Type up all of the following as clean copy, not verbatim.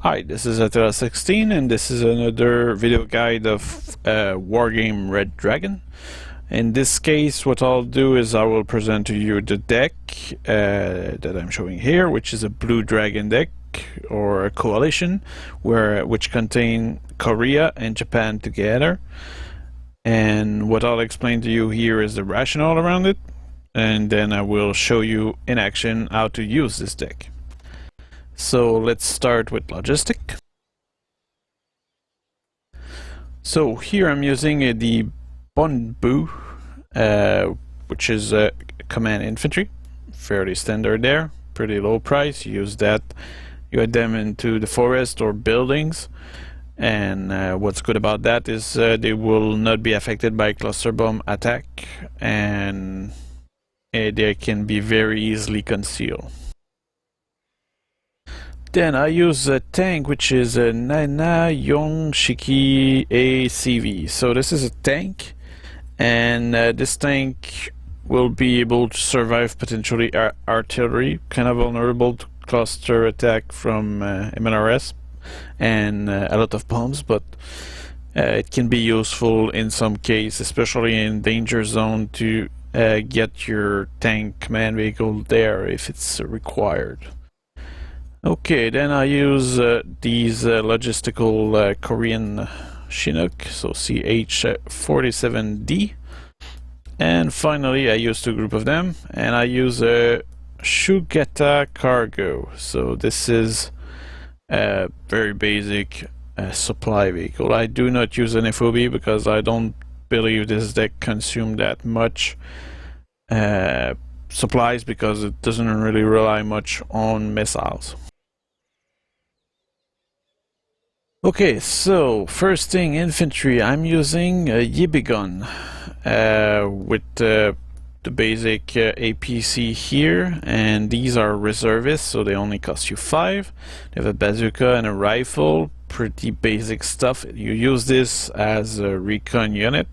Hi, this is Attila16 and this is another video guide of Wargame Red Dragon. In this case, what I'll do is I will present to you the deck that I'm showing here, which is a Blue Dragon deck or a coalition which contain Korea and Japan together. And what I'll explain to you here is the rationale around it, and then I will show you in action how to use this deck. So let's start with logistic. So here I'm using the Bonbu, which is command infantry, fairly standard there, pretty low price. You use that, you add them into the forest or buildings, and what's good about that is they will not be affected by cluster bomb attack, and they can be very easily concealed. Then I use a tank which is a Nana Yongshiki ACV. So this is a tank, and this tank will be able to survive potentially artillery, kind of vulnerable to cluster attack from MNRS and a lot of bombs, but it can be useful in some case, especially in danger zone, to get your tank command vehicle there if it's required. Okay, then I use these logistical Korean Chinook, so CH-47D, and finally I use two group of them, and I use a Shugeta cargo. So this is a very basic supply vehicle. I do not use an FOB because I don't believe this deck consumes that much supplies, because it doesn't really rely much on missiles. Okay, so first thing, infantry. I'm using a Yibigun with the basic APC here, and these are reservists, so they only cost you 5. They have a bazooka and a rifle, pretty basic stuff. You use this as a Recon unit,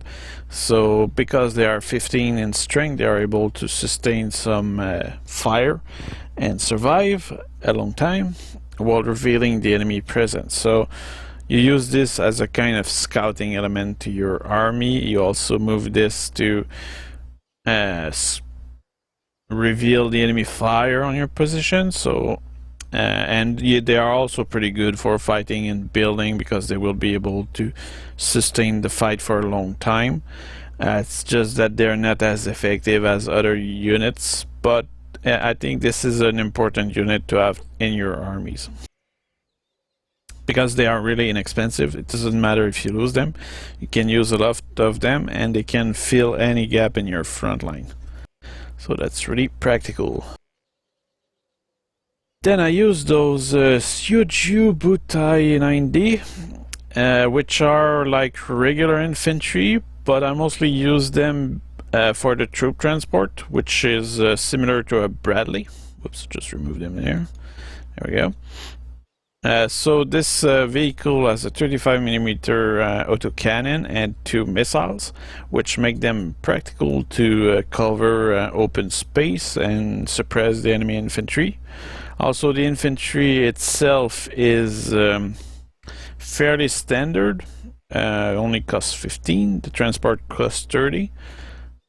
so because they are 15 in strength, they are able to sustain some fire and survive a long time while revealing the enemy presence. So you use this as a kind of scouting element to your army. You also move this to reveal the enemy fire on your position. So and they are also pretty good for fighting and building, because they will be able to sustain the fight for a long time. It's just that they're not as effective as other units, but I think this is an important unit to have in your armies, because they are really inexpensive. It doesn't matter if you lose them. You can use a lot of them, and they can fill any gap in your front line. So that's really practical. Then I use those Syuju Butai 9D, which are like regular infantry, but I mostly use them for the troop transport, which is similar to a Bradley. Whoops, just remove them there. There we go. So this vehicle has a 35mm autocannon and 2 missiles, which make them practical to cover open space and suppress the enemy infantry. Also, the infantry itself is fairly standard, only costs 15, the transport costs 30,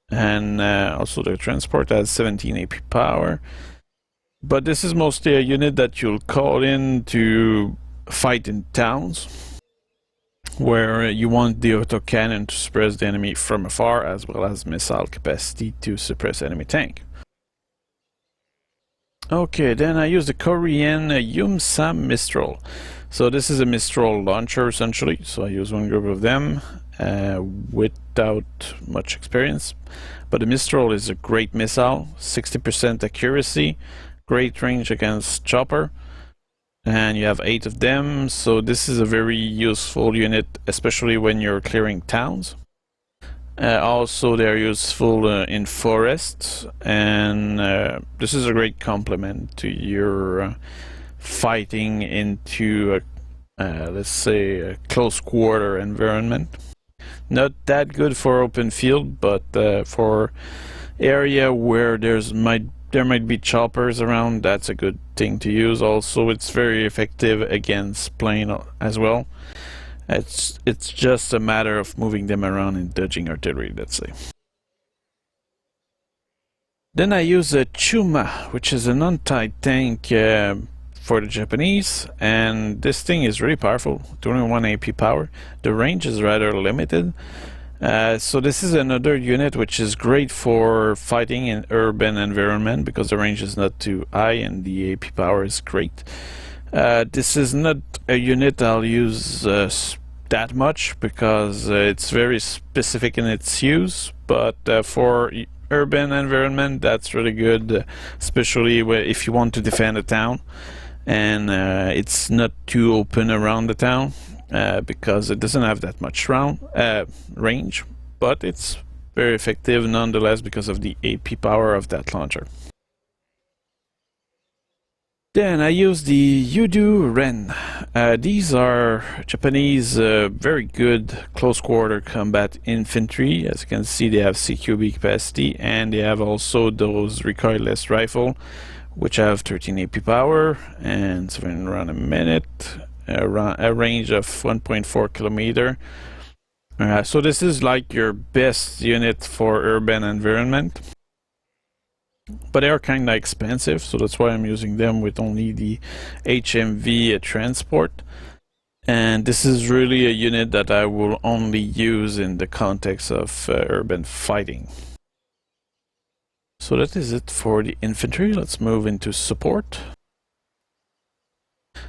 and also the transport has 17 AP power. But this is mostly a unit that you'll call in to fight in towns, where you want the autocannon to suppress the enemy from afar, as well as missile capacity to suppress enemy tank. Okay, then I use the Korean Yumsam Mistral. So this is a Mistral launcher essentially, so I use one group of them without much experience. But the Mistral is a great missile, 60% accuracy, great range against chopper, and you have 8 of them, so this is a very useful unit, especially when you're clearing towns. Also, they're useful in forests, and this is a great complement to your fighting into let's say a close quarter environment. Not that good for open field, but for area where there's might there might be choppers around, that's a good thing to use. Also, it's very effective against plane as well. It's just a matter of moving them around and dodging artillery, let's say. Then I use a Chuma, which is an anti-tank for the Japanese, and this thing is really powerful, 21 AP power. The range is rather limited. So this is another unit which is great for fighting in urban environment because the range is not too high and the AP power is great. This is not a unit I'll use that much because it's very specific in its use, but for urban environment that's really good, especially if you want to defend a town and it's not too open around the town. Because it doesn't have that much range, but it's very effective nonetheless because of the AP power of that launcher. Then I use the Yudu Ren. These are Japanese very good close quarter combat infantry. As you can see, they have CQB capacity and they have also those recoilless rifle which have 13 AP power and 7 around a minute. A range of 1.4 kilometer. So this is like your best unit for urban environment, but they are kind of expensive, so that's why I'm using them with only the HMV transport. And this is really a unit that I will only use in the context of urban fighting. So that is it for the infantry. Let's move into support.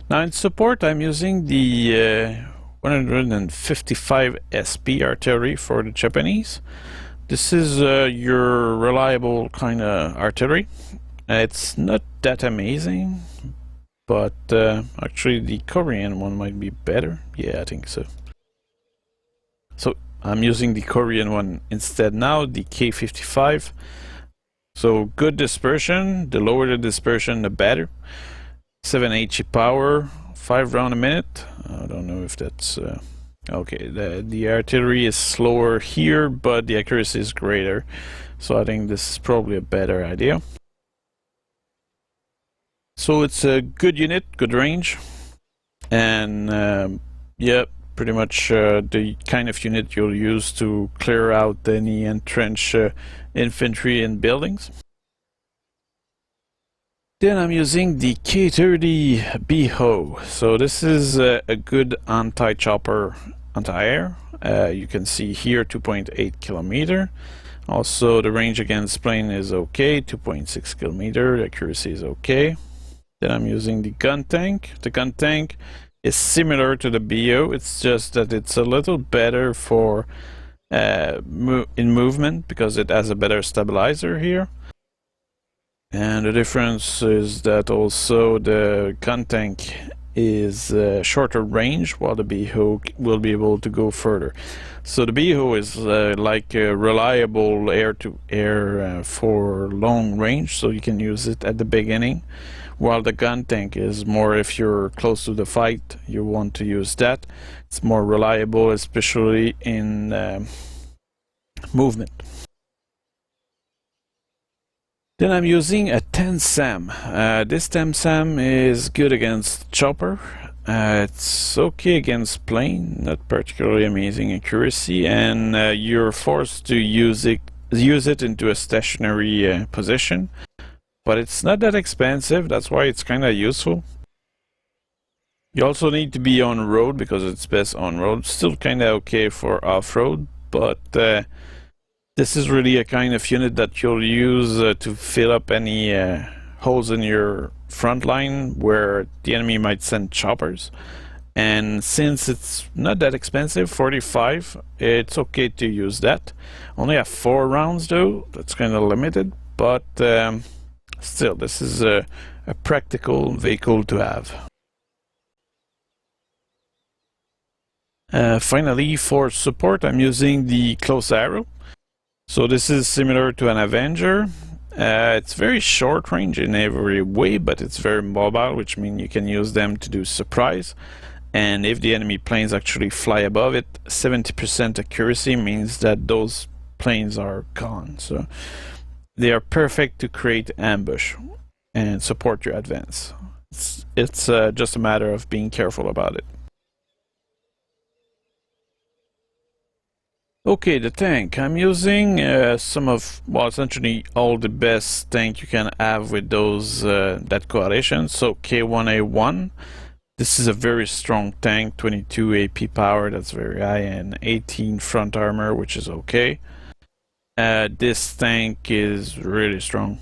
Now in support I'm using the 155 SP artillery for the Japanese. This is your reliable kind of artillery. It's not that amazing, but actually the Korean one might be better. Yeah, I think so. So I'm using the Korean one instead now, the K55. So good dispersion, the lower the dispersion the better. 7 HE power, 5 round a minute. I don't know if that's okay. The artillery is slower here, but the accuracy is greater. So I think this is probably a better idea. So it's a good unit, good range, and yeah, pretty much the kind of unit you'll use to clear out any entrenched infantry in buildings. Then I'm using the K30 BHO. So this is a good anti-chopper, anti-air. You can see here 2.8 kilometer. Also the range against plane is okay, 2.6 kilometer. The accuracy is okay. Then I'm using the gun tank. The gun tank is similar to the BO. It's just that it's a little better for in movement because it has a better stabilizer here. And the difference is that also the gun tank is shorter range while the BHO will be able to go further. So the BHO is like a reliable air-to-air for long range, so you can use it at the beginning, while the gun tank is more if you're close to the fight, you want to use that. It's more reliable, especially in movement. Then I'm using a 10 SAM. This 10 SAM is good against chopper. It's okay against plane, not particularly amazing accuracy, and you're forced to use it into a stationary position. But it's not that expensive, that's why it's kind of useful. You also need to be on road because it's best on road. Still kind of okay for off-road, but this is really a kind of unit that you'll use to fill up any holes in your front line where the enemy might send choppers. And since it's not that expensive, 45, it's okay to use that. Only have 4 rounds though, that's kind of limited, but still, this is a practical vehicle to have. Finally, for support, I'm using the close arrow. So this is similar to an Avenger. It's very short range in every way, but it's very mobile, which means you can use them to do surprise. And if the enemy planes actually fly above it, 70% accuracy means that those planes are gone. So they are perfect to create ambush and support your advance. It's just a matter of being careful about it. Okay, the tank. I'm using some of, well, essentially all the best tank you can have with those that coalition. So K1A1. This is a very strong tank, 22 AP power, that's very high, and 18 front armor, which is okay. This tank is really strong,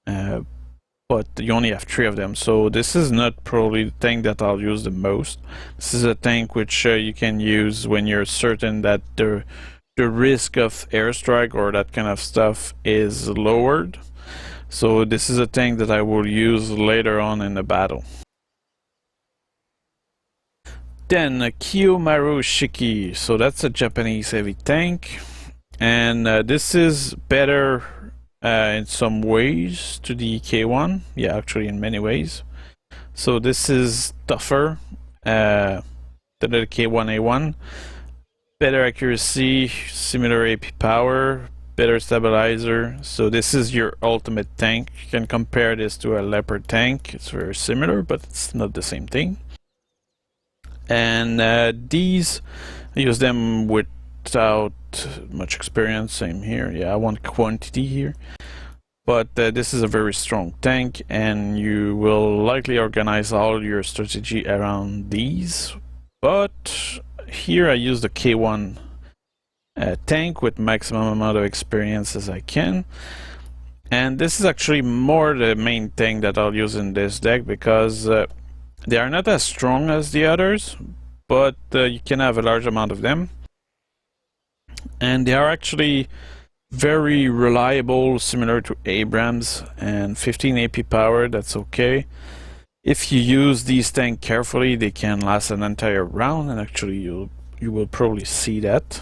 but you only have 3 of them, so this is not probably the tank that I'll use the most. This is a tank which you can use when you're certain that the risk of airstrike or that kind of stuff is lowered. So this is a tank that I will use later on in the battle. Then Kiyomaru Shiki, so that's a Japanese heavy tank, and this is better in some ways to the K1, yeah, actually in many ways. So this is tougher than the K1A1, better accuracy, similar AP power, better stabilizer. So this is your ultimate tank. You can compare this to a Leopard tank. It's very similar, but it's not the same thing. And these, I use them without much experience. Same here. Yeah, I want quantity here. But this is a very strong tank, and you will likely organize all your strategy around these. But here I use the K1 tank with maximum amount of experience as I can. And this is actually more the main thing that I'll use in this deck, because they are not as strong as the others, but you can have a large amount of them. And they are actually very reliable, similar to Abrams, and 15 AP power, that's okay. If you use these tanks carefully, they can last an entire round, and actually you will probably see that.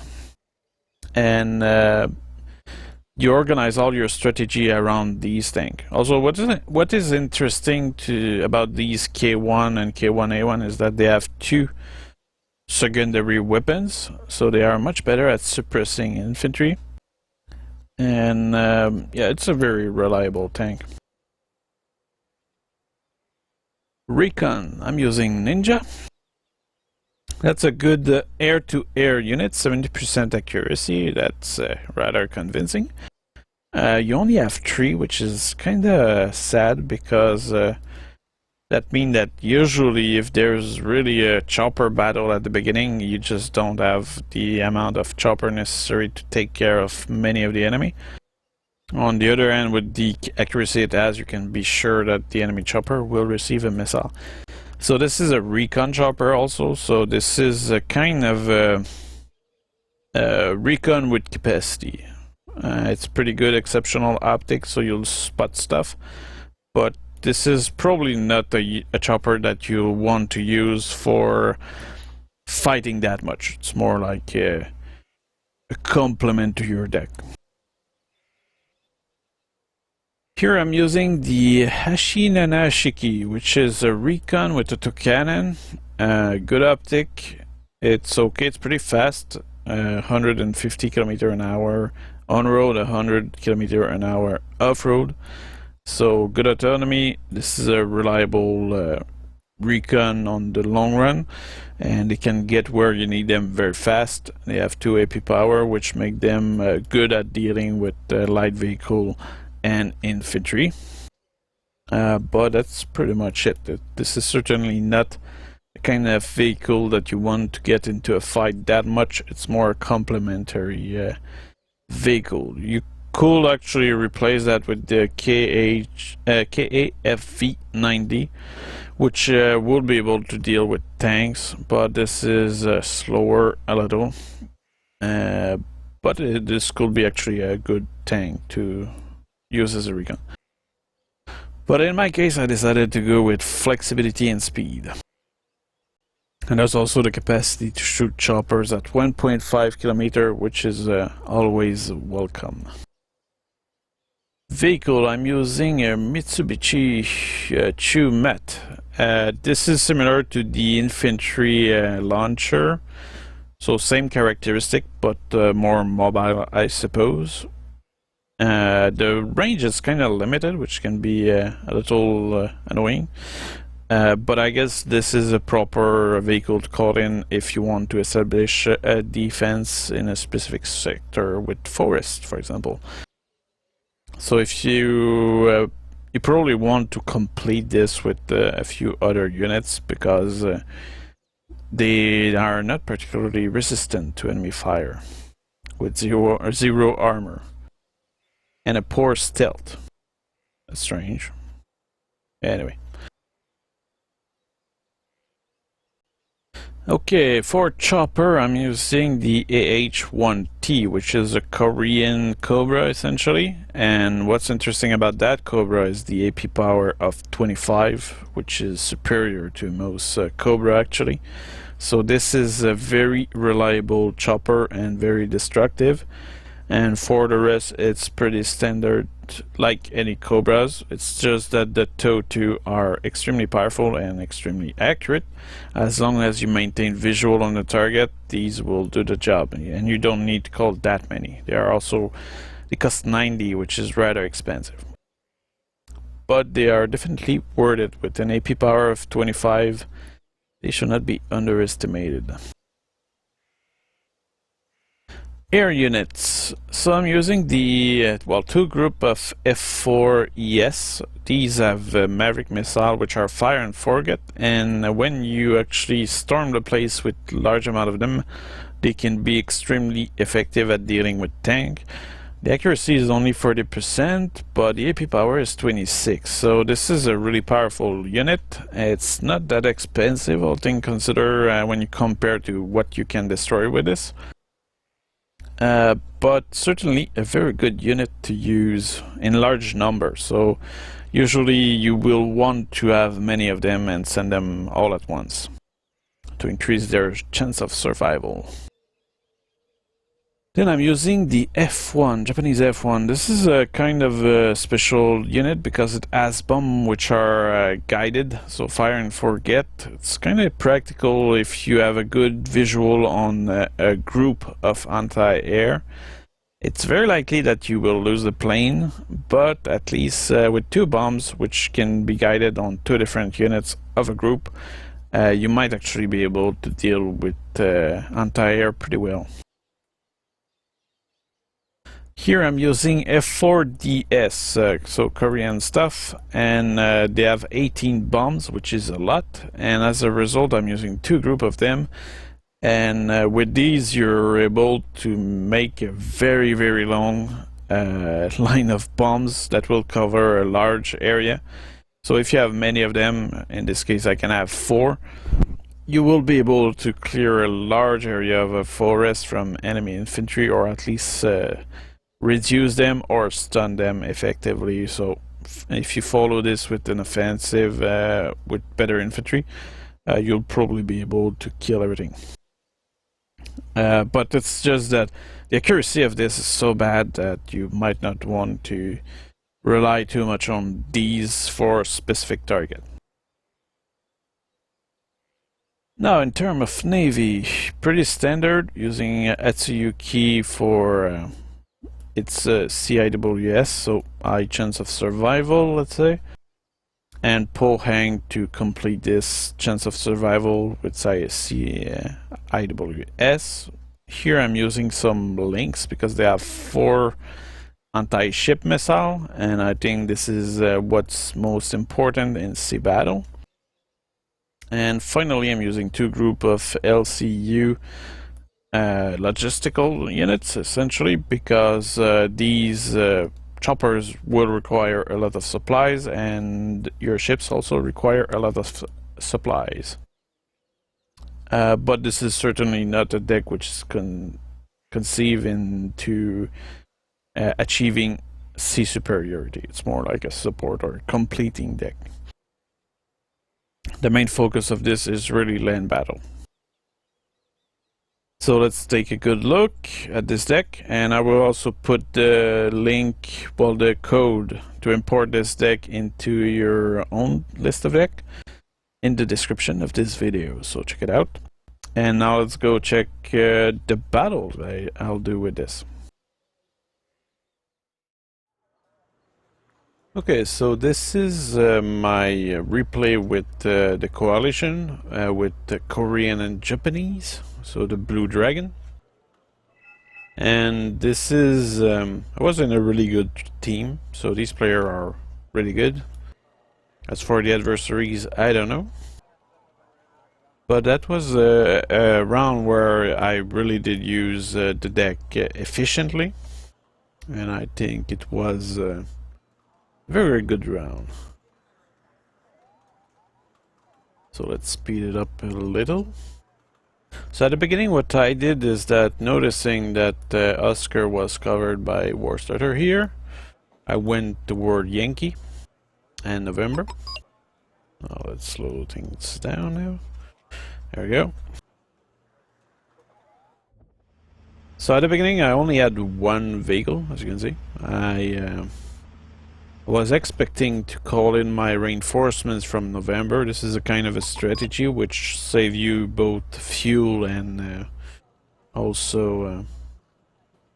And you organize all your strategy around these tanks. Also, what is interesting about these K1 and K1A1 is that they have 2 secondary weapons, so they are much better at suppressing infantry. And yeah, it's a very reliable tank. Recon, I'm using Ninja. That's a good air-to-air unit, 70% accuracy. That's rather convincing. You only have 3, which is kind of sad, because that means that usually if there's really a chopper battle at the beginning, you just don't have the amount of chopper necessary to take care of many of the enemy. On the other hand, with the accuracy it has, you can be sure that the enemy chopper will receive a missile. So this is a recon chopper also, so this is a kind of recon with capacity. It's pretty good, exceptional optics, so you'll spot stuff. But this is probably not a chopper that you want to use for fighting that much. It's more like a complement to your deck. Here I'm using the Hashinana Shiki, which is a recon with a 2 cannon, good optic. It's okay, it's pretty fast, 150 km/h on road, 100 km/h off road. So good autonomy. This is a reliable recon on the long run, and they can get where you need them very fast. They have 2 AP power, which make them good at dealing with light vehicle and infantry. But that's pretty much it. This is certainly not the kind of vehicle that you want to get into a fight that much. It's more a complementary vehicle. You could actually replace that with the KAFV-90, which will be able to deal with tanks, but this is slower a little. But this could be actually a good tank to use as a recon. But in my case, I decided to go with flexibility and speed. And there's also the capacity to shoot choppers at 1.5 km, which is always welcome. Vehicle, I'm using a Mitsubishi Chumet. This is similar to the infantry launcher, so same characteristic, but more mobile, I suppose. The range is kind of limited, which can be a little annoying. But I guess this is a proper vehicle to call in if you want to establish a defense in a specific sector with forest, for example. So if you you probably want to complete this with a few other units because they are not particularly resistant to enemy fire, with zero armor and a poor stealth. That's strange. Anyway. Okay, for chopper, I'm using the AH-1T, which is a Korean Cobra, essentially. And what's interesting about that Cobra is the AP power of 25, which is superior to most Cobra, actually. So this is a very reliable chopper and very destructive. And for the rest, it's pretty standard, like any Cobras. It's just that the TOW2 are extremely powerful and extremely accurate. As long as you maintain visual on the target, these will do the job, and you don't need to call that many. They cost 90, which is rather expensive. But they are definitely worth it. With an AP power of 25, they should not be underestimated. Air units. So I'm using the two group of F4ES. These have Maverick missile, which are fire and forget, and when you actually storm the place with large amount of them, they can be extremely effective at dealing with tank. The accuracy is only 40%, but the AP power is 26, so this is a really powerful unit. It's not that expensive, all things considered, when you compare to what you can destroy with this. But certainly a very good unit to use in large numbers. So usually you will want to have many of them and send them all at once to increase their chance of survival. Then I'm using the F1, Japanese F1. This is a kind of a special unit because it has bombs which are guided, so fire and forget. It's kind of practical if you have a good visual on a group of anti-air. It's very likely that you will lose the plane, but at least with two bombs which can be guided on two different units of a group, you might actually be able to deal with anti-air pretty well. Here I'm using F4DS, so Korean stuff, and they have 18 bombs, which is a lot, and as a result I'm using two groups of them, and with these you're able to make a very long line of bombs that will cover a large area. So if you have many of them, in this case I can have 4, you will be able to clear a large area of a forest from enemy infantry, or at least reduce them or stun them effectively. So if you follow this with an offensive with better infantry, you'll probably be able to kill everything. But it's just that the accuracy of this is so bad that you might not want to rely too much on these for a specific target. Now in terms of navy, pretty standard, using Atsuyuki for it's CIWS, so high chance of survival, let's say, and Pohang to complete this chance of survival with CIWS. Here I'm using some links because they have 4 anti-ship missile, and I think this is what's most important in sea battle. And finally I'm using 2 group of LCU logistical units, essentially, because these choppers will require a lot of supplies, and your ships also require a lot of supplies. But this is certainly not a deck which is conceived into achieving sea superiority. It's more like a support or completing deck. The main focus of this is really land battle. So let's take a good look at this deck, and I will also put the link, well, the code to import this deck into your own list of deck in the description of this video, so check it out. And now let's go check the battle I'll do with this. Okay, so this is my replay with the coalition with the Korean and Japanese, so the Blue Dragon. And this is, I was in a really good team, so these players are really good. As for the adversaries, I don't know. But that was a round where I really did use the deck efficiently. And I think it was very good round. So let's speed it up a little. So at the beginning what I did is that, noticing that Oscar was covered by War Starter here, I went toward Yankee and November. Now let's slow things down now. There we go. So at the beginning I only had one vehicle, as you can see. I was expecting to call in my reinforcements from November. This is a kind of a strategy which save you both fuel and also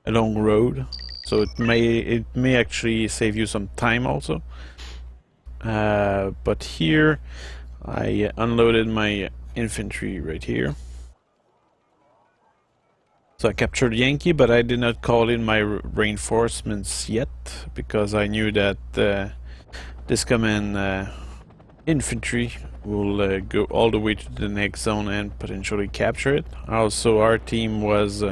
a long road. So it may actually save you some time also. But here I unloaded my infantry right here. So I captured Yankee, but I did not call in my reinforcements yet, because I knew that this command infantry will go all the way to the next zone and potentially capture it. Also, our team was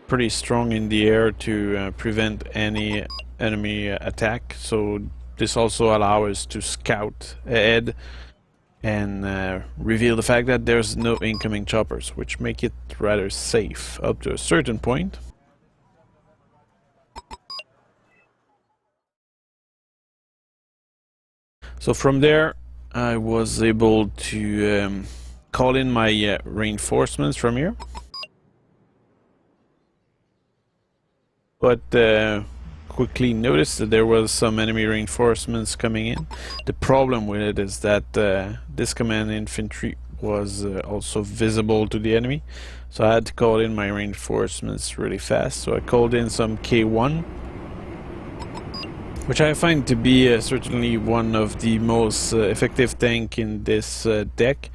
pretty strong in the air to prevent any enemy attack, so this also allows us to scout ahead and reveal the fact that there's no incoming choppers, which make it rather safe up to a certain point. So from there I was able to call in my reinforcements from here. But quickly noticed that there was some enemy reinforcements coming in. The problem with it is that this command infantry was also visible to the enemy, so I had to call in my reinforcements really fast. So I called in some K1, which I find to be certainly one of the most effective tank in this deck,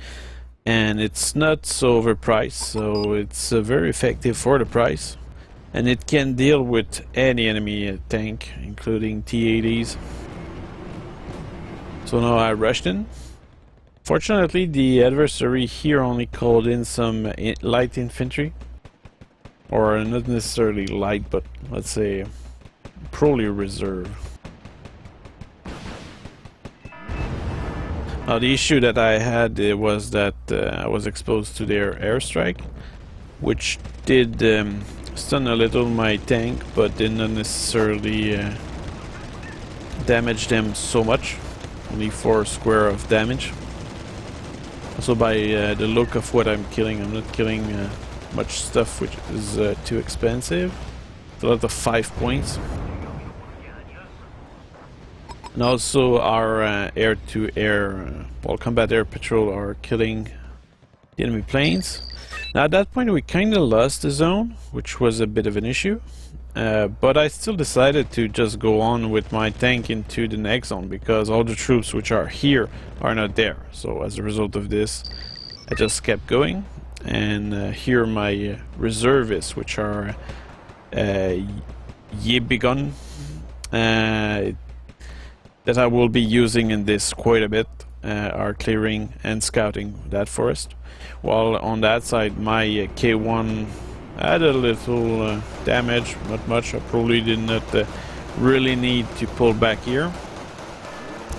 and it's not so overpriced, so it's very effective for the price. And it can deal with any enemy tank, including T-80s. So now I rushed in. Fortunately, the adversary here only called in some light infantry. Or not necessarily light, but let's say probably reserve. Now the issue that I had was that I was exposed to their airstrike, which did stun a little my tank, but did not necessarily damage them so much. Only 4 square of damage. Also, by the look of what I'm killing, I'm not killing much stuff which is too expensive. It's a lot of 5 points. And also our air-to-air, combat air patrol are killing the enemy planes. Now at that point we kinda lost the zone, which was a bit of an issue, but I still decided to just go on with my tank into the next zone, because all the troops which are here are not there. So as a result of this, I just kept going, and here are my reservists, which are Yebigun, that I will be using in this quite a bit, are clearing and scouting that forest. While on that side my K1 had a little damage, not much. I probably did not really need to pull back here,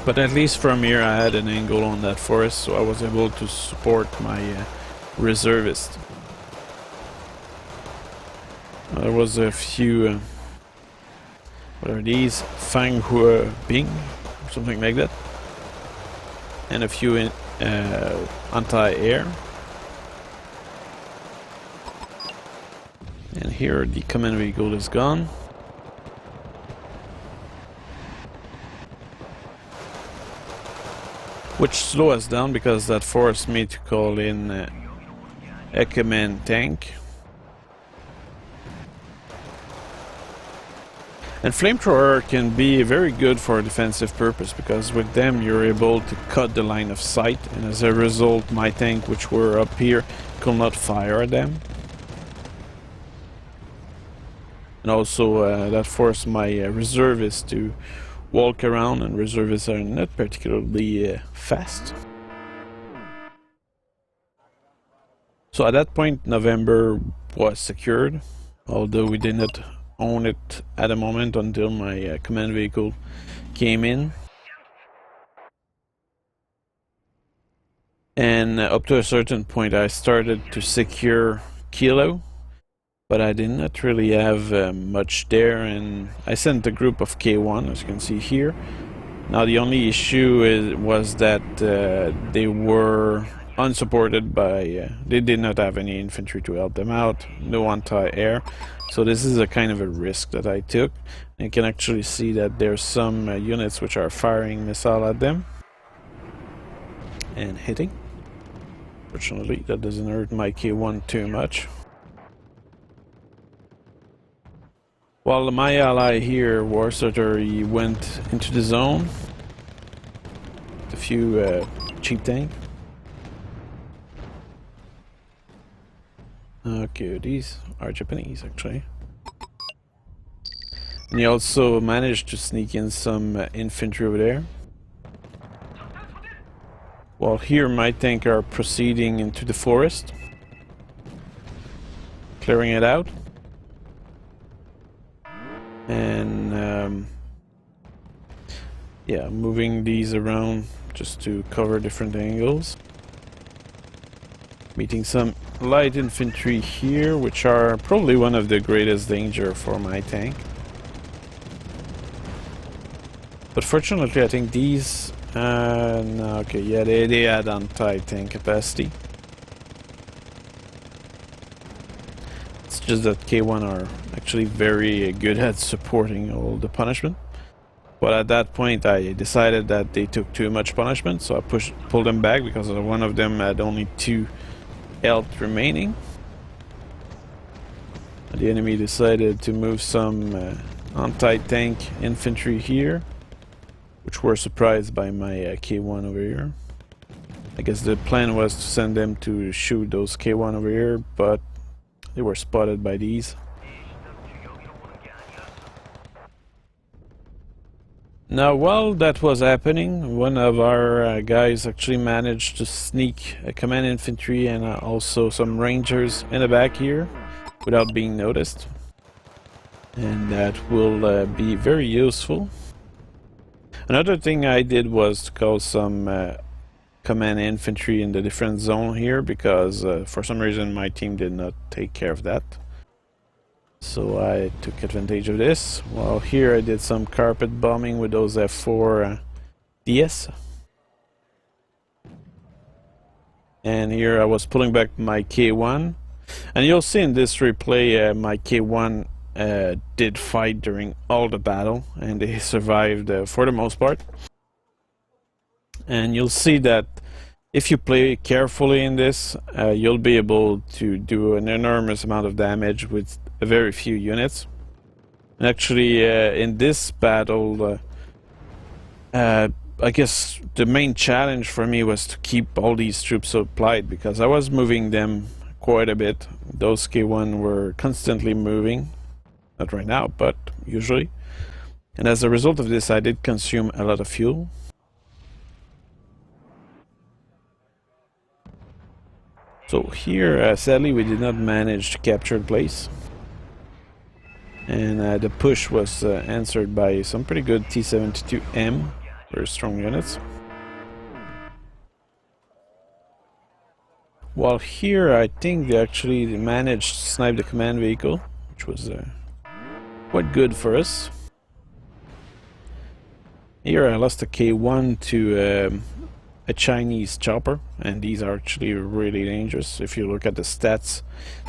but at least from here I had an angle on that forest, so I was able to support my reservist. There was a few what are these? Fang Hua Bing, something like that, and a few anti-air. And here the command vehicle is gone. Which slowed us down, because that forced me to call in a command tank. And flamethrower can be very good for a defensive purpose, because with them you're able to cut the line of sight, and as a result my tank, which were up here, could not fire at them. And also that forced my reservists to walk around, and reservists are not particularly fast. So at that point November was secured, although we did not own it at the moment until my command vehicle came in. And up to a certain point I started to secure Kilo, but I did not really have much there, and I sent a group of K1, as you can see here. Now the only issue was that they were unsupported by, they did not have any infantry to help them out, no anti-air. So this is a kind of a risk that I took. You can actually see that there's some units which are firing missile at them and hitting. Fortunately, that doesn't hurt my K1 too much. While my ally here, Warsutter, he went into the zone with a few cheap tanks. Okay, these are Japanese actually. And he also managed to sneak in some infantry over there. While here my tank are proceeding into the forest, clearing it out. And yeah, moving these around just to cover different angles. Meeting some light infantry here, which are probably one of the greatest danger for my tank. But fortunately I think these no, okay, yeah, they had anti-tank capacity. It's just that K1 are actually very good at supporting all the punishment. But at that point I decided that they took too much punishment, so I pulled them back, because one of them had only 2 health remaining. The enemy decided to move some anti-tank infantry here, which were surprised by my K1 over here. I guess the plan was to send them to shoot those K1 over here, but they were spotted by these. Now, while that was happening, one of our guys actually managed to sneak a command infantry and also some rangers in the back here without being noticed. And that will be very useful. Another thing I did was to call some command infantry in the different zone here, because for some reason my team did not take care of that. So I took advantage of this. While here I did some carpet bombing with those F4 DS. And here I was pulling back my K1. And you'll see in this replay my K1 did fight during all the battle, and they survived for the most part. And you'll see that if you play carefully in this, you'll be able to do an enormous amount of damage with very few units. And actually in this battle I guess the main challenge for me was to keep all these troops supplied, because I was moving them quite a bit. Those K1 were constantly moving, not right now, but usually. And as a result of this I did consume a lot of fuel. So here sadly we did not manage to capture the place. And the push was answered by some pretty good T-72M, very strong units. While here I think they actually managed to snipe the command vehicle, which was quite good for us. Here I lost a K1 to a Chinese chopper, and these are actually really dangerous. If you look at the stats,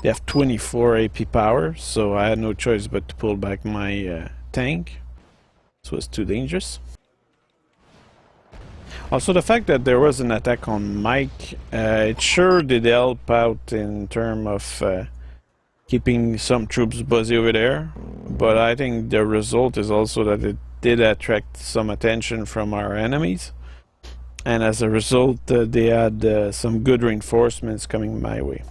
they have 24 AP power, so I had no choice but to pull back my tank. This was too dangerous. Also, the fact that there was an attack on Mike, it sure did help out in terms of keeping some troops busy over there. But I think the result is also that it did attract some attention from our enemies. And as a result, they had some good reinforcements coming my way.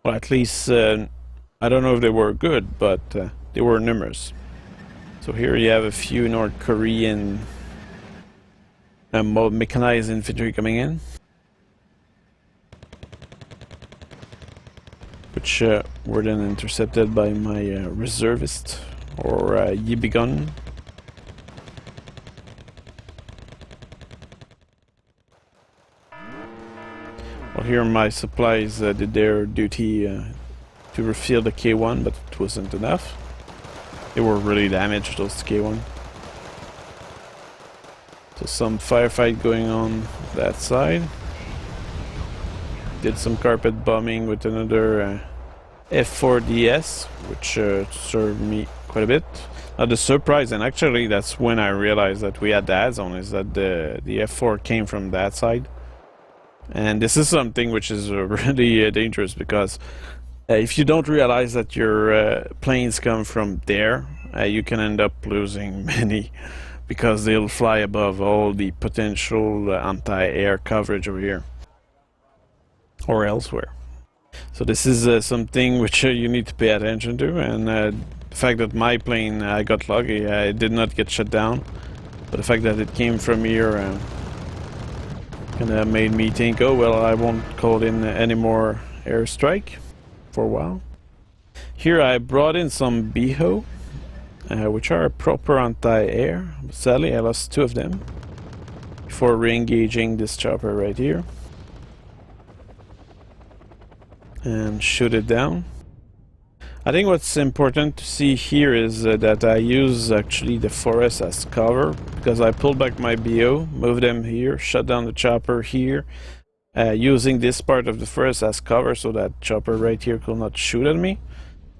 Well, at least, I don't know if they were good, but they were numerous. So here you have a few North Korean mechanized infantry coming in, which were then intercepted by my reservist, or Yibigun. Well, here my supplies did their duty to refill the K1, but it wasn't enough. They were really damaged, those K1. So some firefight going on that side. Did some carpet bombing with another F4DS, which served me quite a bit. The surprise, and actually that's when I realized that we had that zone, is that the F4 came from that side. And this is something which is really dangerous, because if you don't realize that your planes come from there, you can end up losing many, because they'll fly above all the potential anti-air coverage over here or elsewhere. So this is something which you need to pay attention to, and the fact that my plane, I got lucky, it did not get shut down, but the fact that it came from here kind of made me think, oh well, I won't call in any more airstrike for a while. Here I brought in some BHO, which are proper anti-air. Sadly, I lost 2 of them before re-engaging this chopper right here and shoot it down. I think what's important to see here is that I use actually the forest as cover, because I pulled back my BO, moved them here, shut down the chopper here, using this part of the forest as cover so that chopper right here could not shoot at me.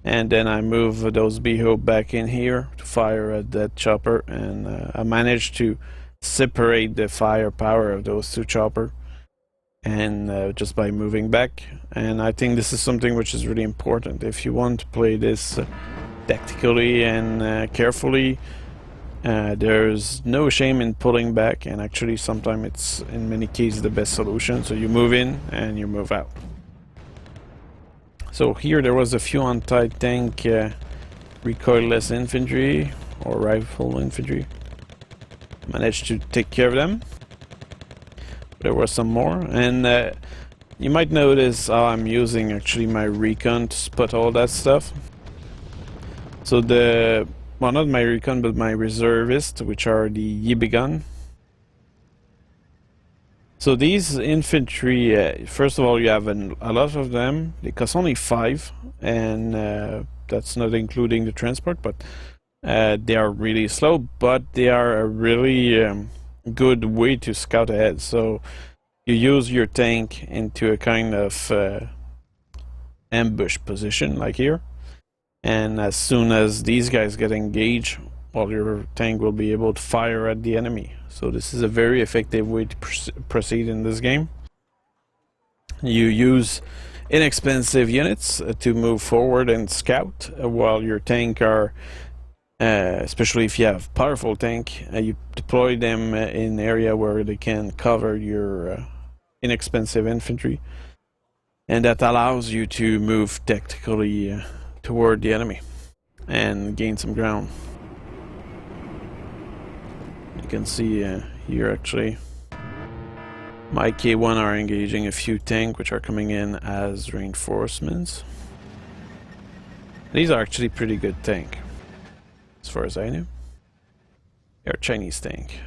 And then I move those BO back in here to fire at that chopper, and I managed to separate the firepower of those 2 choppers, and just by moving back. And I think this is something which is really important if you want to play this tactically and carefully. There's no shame in pulling back, and actually sometimes it's in many cases the best solution. So you move in and you move out. So here there was a few anti-tank recoilless infantry or rifle infantry. Managed to take care of them. There were some more, and you might notice how I'm using actually my Recon to spot all that stuff. So well, not my Recon, but my reservist, which are the Yibigun. So these infantry, first of all, you have a lot of them. They cost only 5, and that's not including the transport, but they are really slow, but they are a really good way to scout ahead. So you use your tank into a kind of ambush position like here, and as soon as these guys get engaged, well, your tank will be able to fire at the enemy. So this is a very effective way to proceed in this game. You use inexpensive units to move forward and scout, while your tank are especially if you have powerful tank, you deploy them in area where they can cover your inexpensive infantry, and that allows you to move tactically toward the enemy and gain some ground. You can see here actually my K1 are engaging a few tanks which are coming in as reinforcements. These are actually pretty good tank. As far as I knew, they're Chinese tank.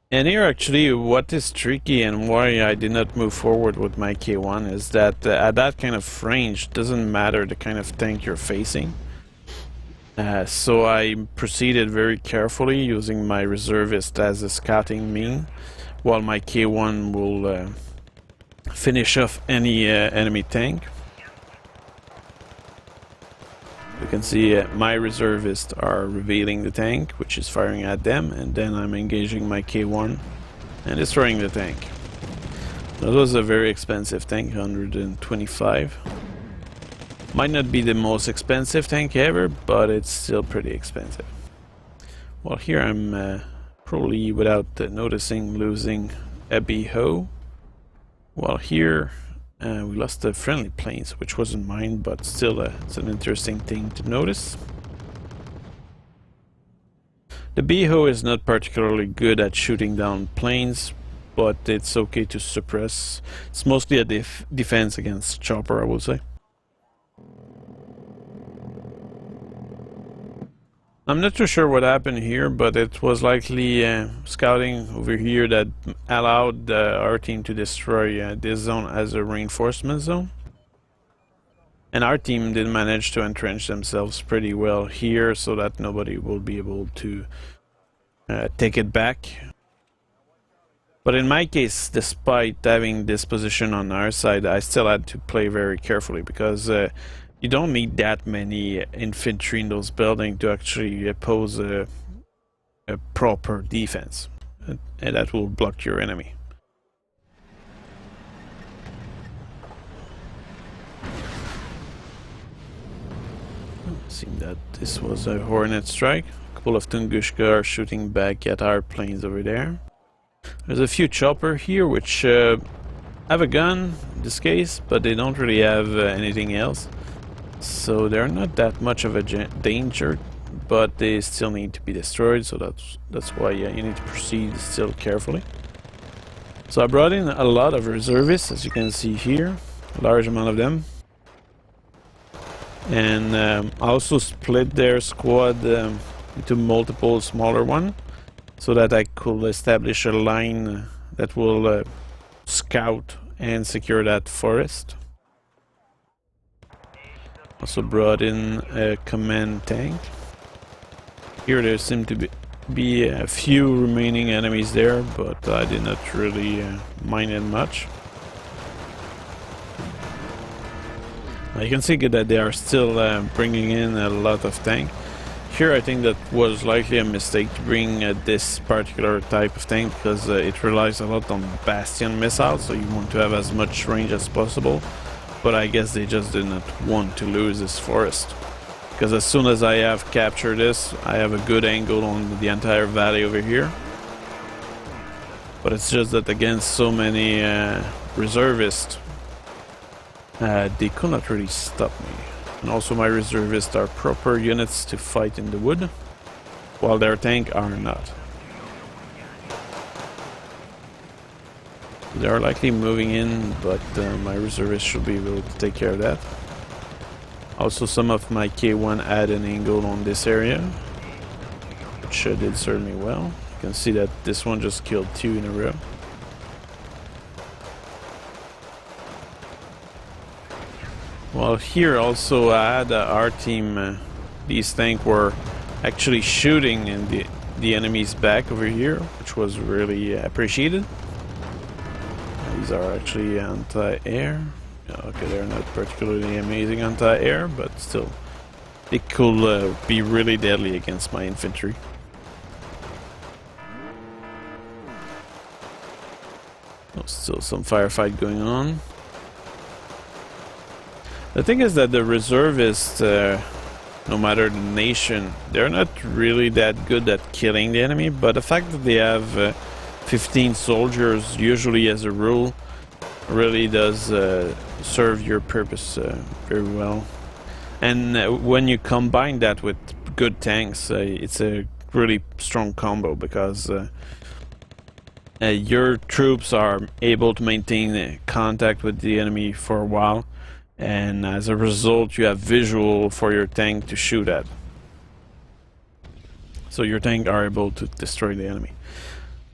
And here actually what is tricky and why I did not move forward with my K1 is that at that kind of range, it doesn't matter the kind of tank you're facing. So I proceeded very carefully using my reservist as a scouting mean, while my K1 will finish off any enemy tank. You can see my reservists are revealing the tank, which is firing at them, and then I'm engaging my K1 and destroying the tank. That was a very expensive tank, 125. Might not be the most expensive tank ever, but it's still pretty expensive. Well, here I'm probably, without noticing, losing a BHO. While here we lost the friendly planes, which wasn't mine, but still it's an interesting thing to notice. The BHO is not particularly good at shooting down planes, but it's okay to suppress. It's mostly a defense against chopper, I would say. I'm not too sure what happened here, but it was likely scouting over here that allowed our team to destroy this zone as a reinforcement zone. And our team did manage to entrench themselves pretty well here so that nobody will be able to take it back. But in my case, despite having this position on our side, I still had to play very carefully because you don't need that many infantry in those buildings to actually oppose a proper defense, and that will block your enemy. Seemed that this was a Hornet strike. A couple of Tunguska are shooting back at our planes over there. There's a few chopper here which have a gun in this case, but they don't really have anything else. So they're not that much of a danger, but they still need to be destroyed, so that's why you need to proceed still carefully. So I brought in a lot of reservists, as you can see here, a large amount of them. And I also split their squad into multiple smaller ones, so that I could establish a line that will scout and secure that forest. Also brought in a command tank. Here there seem to be a few remaining enemies there, but I did not really mind it much. You can see that they are still bringing in a lot of tank. Here I think that was likely a mistake to bring this particular type of tank because it relies a lot on Bastion missiles, so you want to have as much range as possible. But I guess they just did not want to lose this forest, because as soon as I have captured this, I have a good angle on the entire valley over here. But it's just that against so many reservists, they could not really stop me. And also my reservists are proper units to fight in the wood, while their tank are not. They are likely moving in, but my reservists should be able to take care of that. Also, some of my K1 had an angle on this area, which did serve me well. You can see that this one just killed 2 in a row. Well, here also I had our team, these tanks were actually shooting in the enemy's back over here, which was really appreciated. These are actually anti-air. Okay, they're not particularly amazing anti-air, but still, they could be really deadly against my infantry. Oh, still some firefight going on. The thing is that the reservists, no matter the nation, they're not really that good at killing the enemy, but the fact that they have 15 soldiers, usually as a rule, really does serve your purpose very well. And when you combine that with good tanks, it's a really strong combo, because your troops are able to maintain contact with the enemy for a while, and as a result you have visual for your tank to shoot at. So your tank are able to destroy the enemy.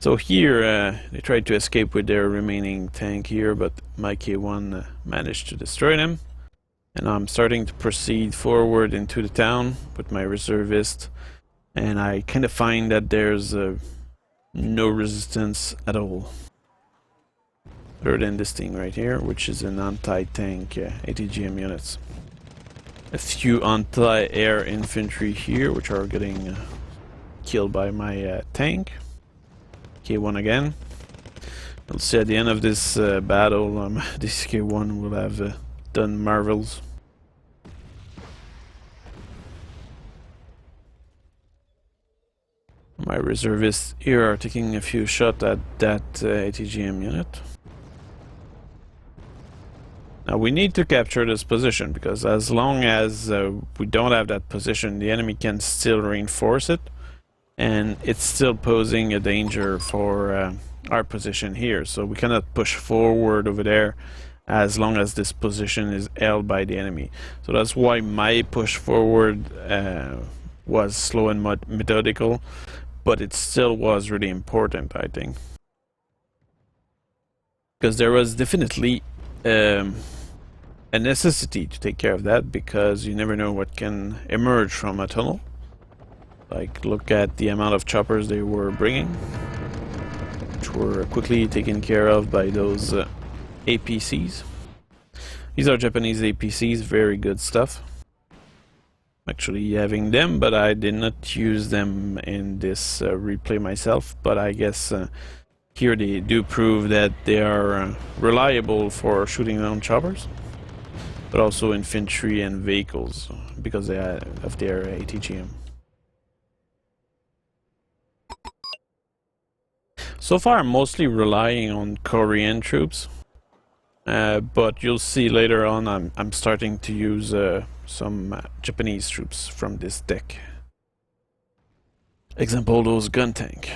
So here they tried to escape with their remaining tank here, but my K1 managed to destroy them. And I'm starting to proceed forward into the town with my reservist, and I kind of find that there's no resistance at all. Other than this thing right here, which is an anti-tank ATGM units. A few anti-air infantry here, which are getting killed by my tank. K1 again. We'll see at the end of this battle, this K1 will have done marvels. My reservists here are taking a few shots at that ATGM unit. Now we need to capture this position, because as long as we don't have that position, the enemy can still reinforce it, and it's still posing a danger for our position here. So we cannot push forward over there as long as this position is held by the enemy. So that's why my push forward was slow and methodical, but it still was really important, I think, because there was definitely a necessity to take care of that, because you never know what can emerge from a tunnel. Like, look at the amount of choppers they were bringing, which were quickly taken care of by those APCs. These are Japanese APCs, very good stuff. Actually having them, but I did not use them in this replay myself, but I guess here they do prove that they are reliable for shooting down choppers, but also infantry and vehicles, because they of their ATGM. So far I'm mostly relying on Korean troops, but you'll see later on I'm starting to use some Japanese troops from this deck. Example, those gun tank,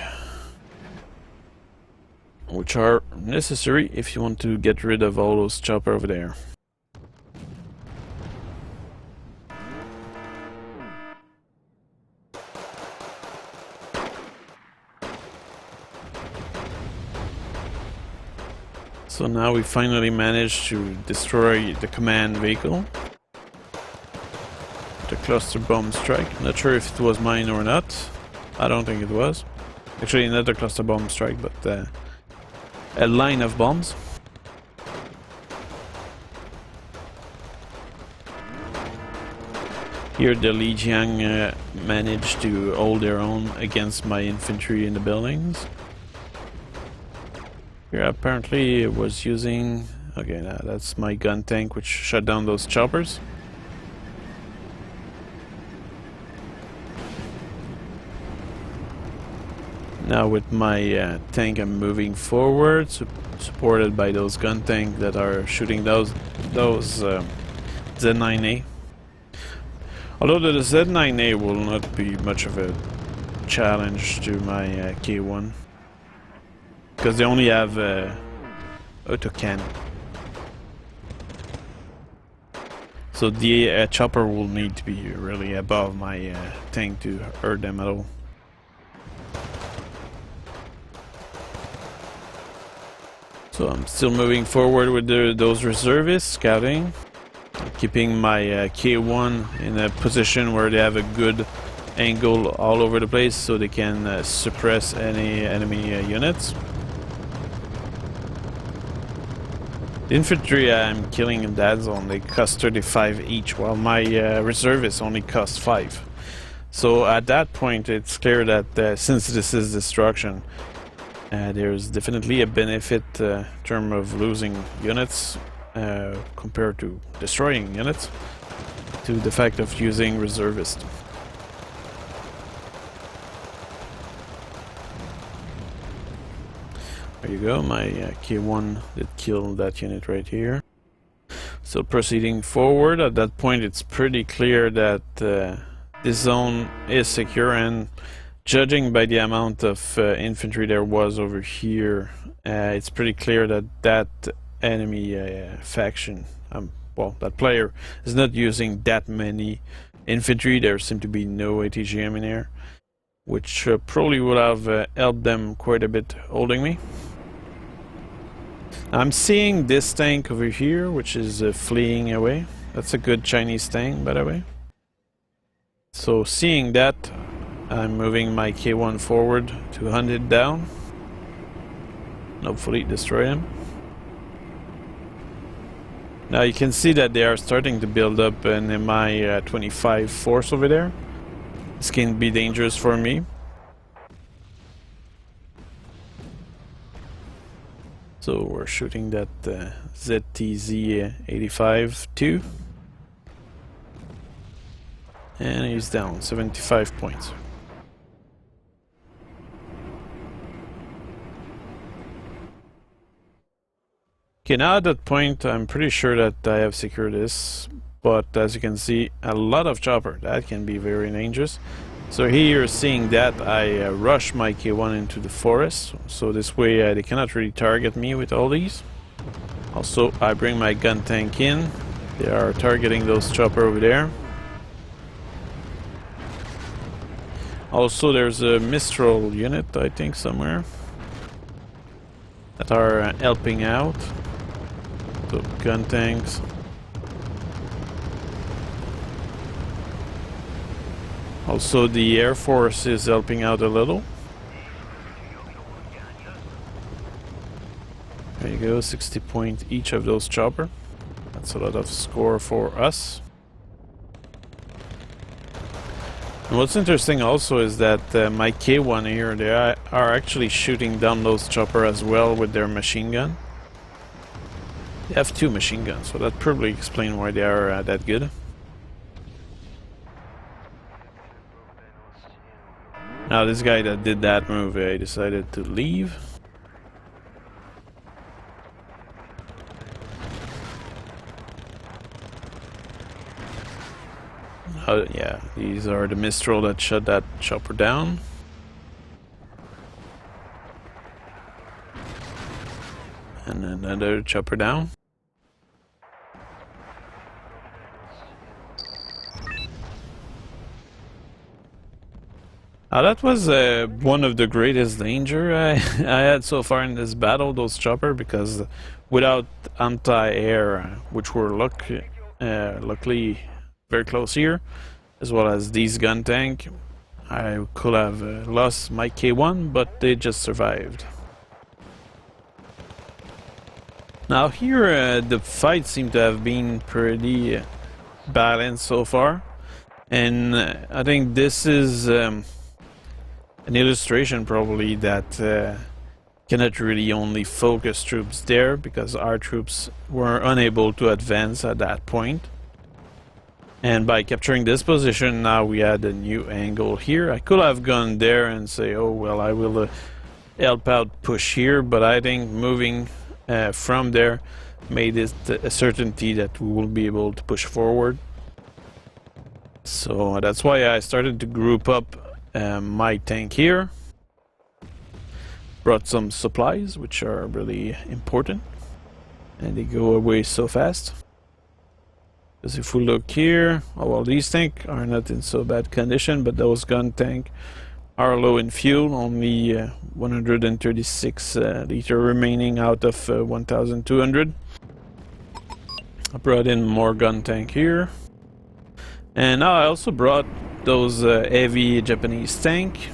which are necessary if you want to get rid of all those chopper over there. So now we finally managed to destroy the command vehicle. The cluster bomb strike. Not sure if it was mine or not. I don't think it was. Actually, not a cluster bomb strike, but a line of bombs. Here the Lijiang managed to hold their own against my infantry in the buildings. Here apparently it was using... okay, now that's my gun tank which shut down those choppers. Now with my tank I'm moving forward, supported by those gun tanks that are shooting those Z9A. Although the Z9A will not be much of a challenge to my K1, because they only have autocannon. So the chopper will need to be really above my tank to hurt them at all. So I'm still moving forward with those reservists, scouting, keeping my K1 in a position where they have a good angle all over the place, so they can suppress any enemy units. The infantry I'm killing in that zone, they cost 35 each, while my reservists only cost 5. So at that point it's clear that since this is destruction, there's definitely a benefit in terms of losing units compared to destroying units, to the fact of using reservists. There you go, my K1 did kill that unit right here. Still proceeding forward. At that point it's pretty clear that this zone is secure, and judging by the amount of infantry there was over here, it's pretty clear that that enemy faction, well, that player is not using that many infantry. There seem to be no ATGM in here, which probably would have helped them quite a bit holding me. I'm seeing this tank over here, which is fleeing away. That's a good Chinese tank, by the way. So seeing that, I'm moving my K1 forward to hunt it down and hopefully destroy him. Now you can see that they are starting to build up an Mi-25 force over there. This can be dangerous for me. So we're shooting that ZTZ-85 too. And he's down, 75 points. Okay, now at that point, I'm pretty sure that I have secured this, but as you can see, a lot of chopper. That can be very dangerous. So here, seeing that, I rush my K1 into the forest, so this way they cannot really target me with all these. Also, I bring my gun tank in. They are targeting those chopper over there. Also, there's a Mistral unit, I think, somewhere that are helping out. So, gun tanks. Also, the Air Force is helping out a little. There you go, 60 points each of those chopper. That's a lot of score for us. And what's interesting also is that my K1 here, they are actually shooting down those chopper as well with their machine gun. They have 2 machine guns, so that probably explains why they are that good. Now this guy that did that move, he decided to leave. Yeah, these are the Mistral that shut that chopper down. And another chopper down. That was one of the greatest danger I had so far in this battle, those chopper, because without anti-air, which were luckily very close here, as well as these gun tank, I could have lost my K1, but they just survived. Now here the fight seemed to have been pretty balanced so far, and I think this is an illustration probably that cannot really only focus troops there, because our troops were unable to advance at that point. And by capturing this position, now we had a new angle here. I could have gone there and say, oh well, I will help out push here, but I think moving from there made it a certainty that we will be able to push forward. So that's why I started to group up my tank here. Brought some supplies, which are really important, and they go away so fast. Because if we look here, oh well, these tanks are not in so bad condition, but those gun tank are low in fuel, only 136 liter remaining out of 1,200. I brought in more gun tank here, and now I also brought those heavy Japanese tank.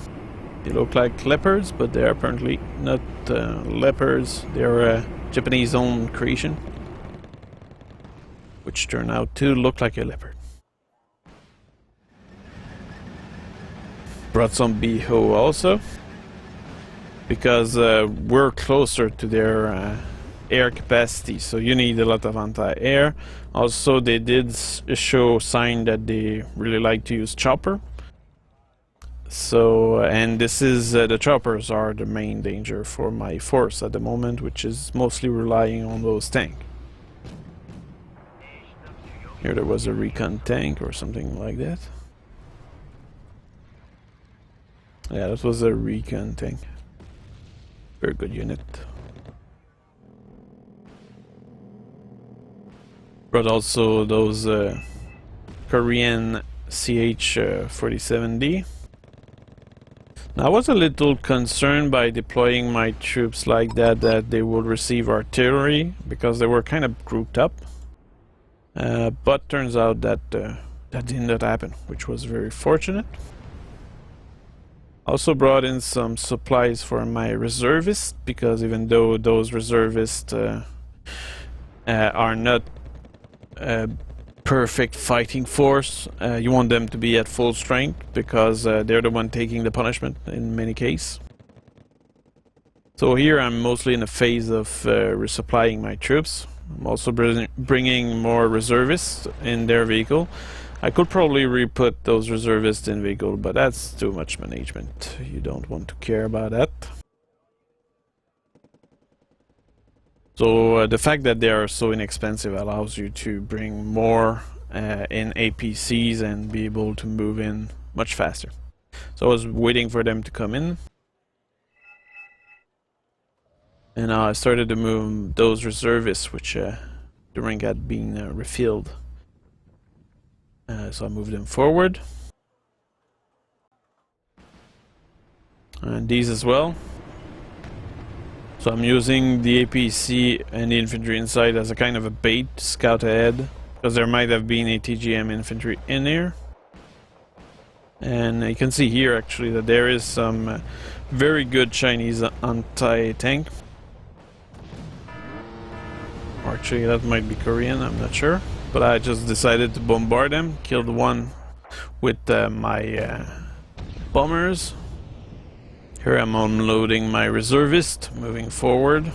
They look like leopards, but they're apparently not leopards. They're Japanese own creation, which turn out to look like a leopard. Brought some BO also, because we're closer to their air capacity, so you need a lot of anti-air. Also, they did show sign that they really like to use chopper. So, and this is the choppers are the main danger for my force at the moment, which is mostly relying on those tanks. Here there was a Recon tank or something like that. Yeah, that was a Recon tank. Very good unit. Brought also those Korean CH-47D. Now, I was a little concerned by deploying my troops like that they would receive artillery, because they were kind of grouped up. But turns out that that did not happen, which was very fortunate. Also brought in some supplies for my reservists, because even though those reservists are not perfect fighting force, you want them to be at full strength, because they're the one taking the punishment in many cases. So here I'm mostly in a phase of resupplying my troops. I'm also bringing more reservists in their vehicle. I could probably re-put those reservists in vehicle, but that's too much management. You don't want to care about that. So the fact that they are so inexpensive allows you to bring more in APCs and be able to move in much faster. So I was waiting for them to come in. And I started to move those reservists, which the rank had been refilled. So I moved them forward. And these as well. So I'm using the APC and the infantry inside as a kind of a bait to scout ahead, because there might have been a TGM infantry in here. And you can see here actually that there is some very good Chinese anti-tank. Or actually that might be Korean, I'm not sure. But I just decided to bombard them, killed one with my bombers. Here I'm unloading my reservist, moving forward.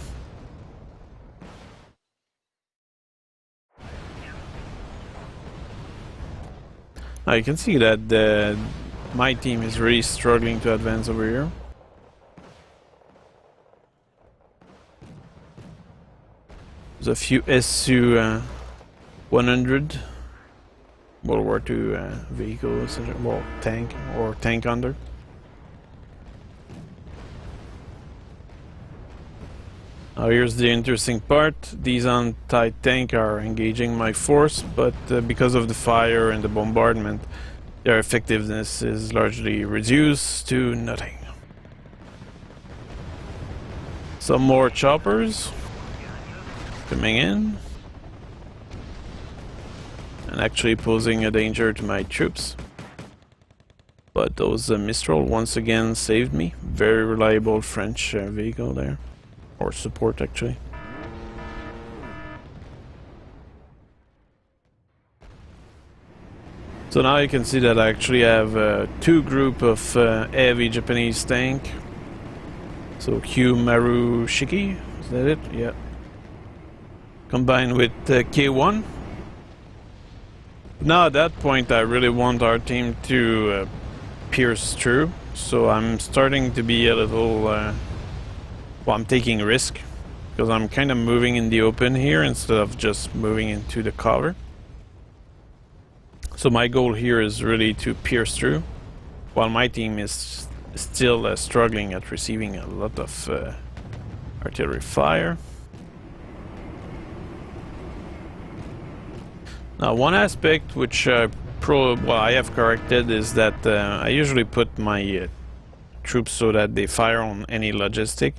Now you can see that my team is really struggling to advance over here. There's a few Su-100 World War II vehicles, well, tank or tank under. Now here's the interesting part. These anti-tank are engaging my force, but because of the fire and the bombardment, their effectiveness is largely reduced to nothing. Some more choppers coming in and actually posing a danger to my troops. But those Mistral once again saved me. Very reliable French vehicle there. Or support, actually. So now you can see that I actually have two group of heavy Japanese tank. So Q-Maru Shiki, is that it? Yeah. Combined with K1. Now at that point I really want our team to pierce through. So I'm starting to be a little... well, I'm taking a risk, because I'm kind of moving in the open here instead of just moving into the cover. So my goal here is really to pierce through, while my team is still struggling at receiving a lot of artillery fire. Now one aspect which I have corrected is that I usually put my troops so that they fire on any logistic.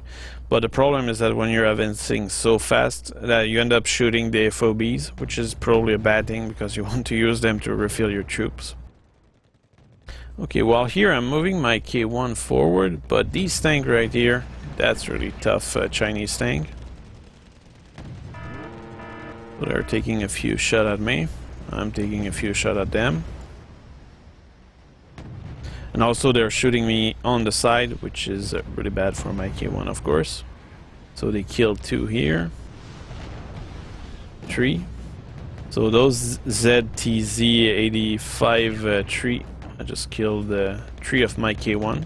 But the problem is that when you're advancing so fast that you end up shooting the FOBs, which is probably a bad thing because you want to use them to refill your troops. Okay, well here I'm moving my K1 forward, but these tank right here, that's really tough Chinese tank. So they're taking a few shots at me. I'm taking a few shots at them. And also they're shooting me on the side, which is really bad for my K1, of course. So they killed two here. 3. So those ZTZ-85 3, I just killed 3 of my K1.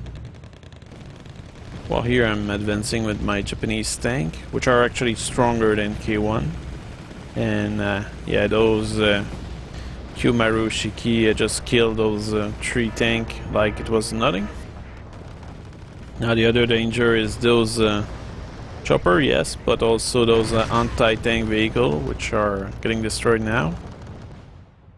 While here I'm advancing with my Japanese tank, which are actually stronger than K1. And yeah, those... Q-Maru Shiki just killed those 3 tank like it was nothing. Now the other danger is those chopper, yes, but also those anti-tank vehicle which are getting destroyed now.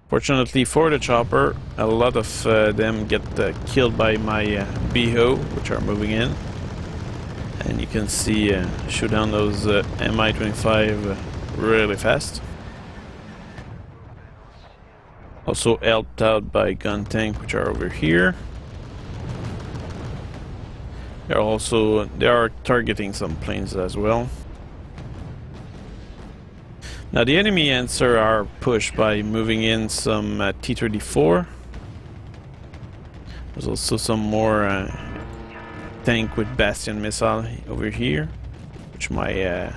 Fortunately for the chopper, a lot of them get killed by my BO, which are moving in. And you can see shoot down those Mi-25 really fast. Also helped out by gun tank, which are over here. They are targeting some planes as well. Now the enemy answer are pushed by moving in some T-34. There's also some more tank with Bastion missile over here, which my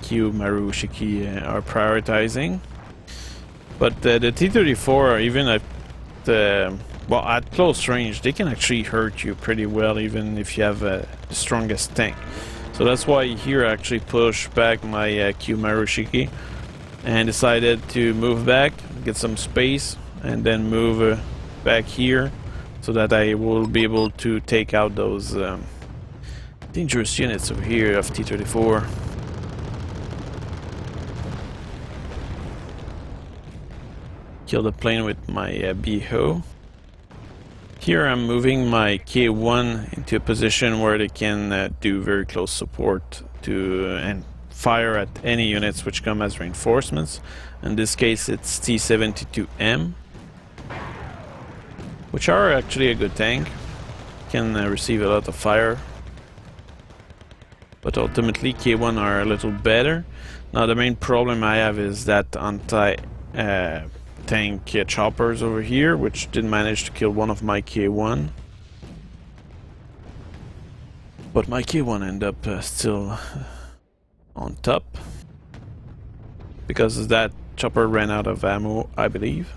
Q Marushiki are prioritizing. But the T-34, even at well, at close range, they can actually hurt you pretty well, even if you have the strongest tank. So that's why here I actually pushed back my Q Marushiki and decided to move back, get some space, and then move back here so that I will be able to take out those dangerous units over here of T-34. Kill the plane with my BHO. Here I'm moving my K1 into a position where they can do very close support to and fire at any units which come as reinforcements. In this case it's T-72M, which are actually a good tank, can receive a lot of fire, but ultimately K1 are a little better. Now the main problem I have is that tank choppers over here, which did manage to kill one of my K1, but my K1 end up still on top because that chopper ran out of ammo, I believe.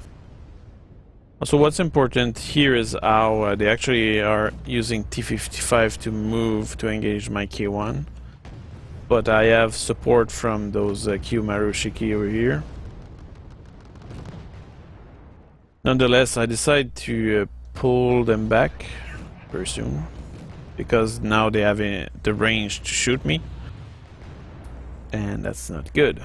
So what's important here is how they actually are using T-55 to move to engage my K1, but I have support from those Q Marushiki over here. Nonetheless, I decide to pull them back very soon, because now they have the range to shoot me, and that's not good.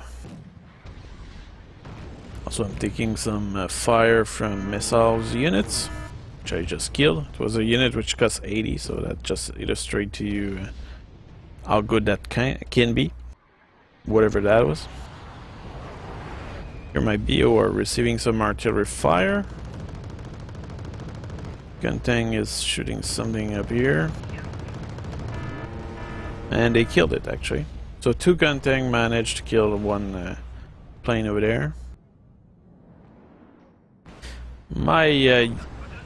Also, I'm taking some fire from missiles units, which I just killed. It was a unit which cost 80, so that just illustrates to you how good that can be, whatever that was. Here my BO are receiving some artillery fire. Guntang is shooting something up here. And they killed it, actually. So 2 Guntang managed to kill one plane over there. My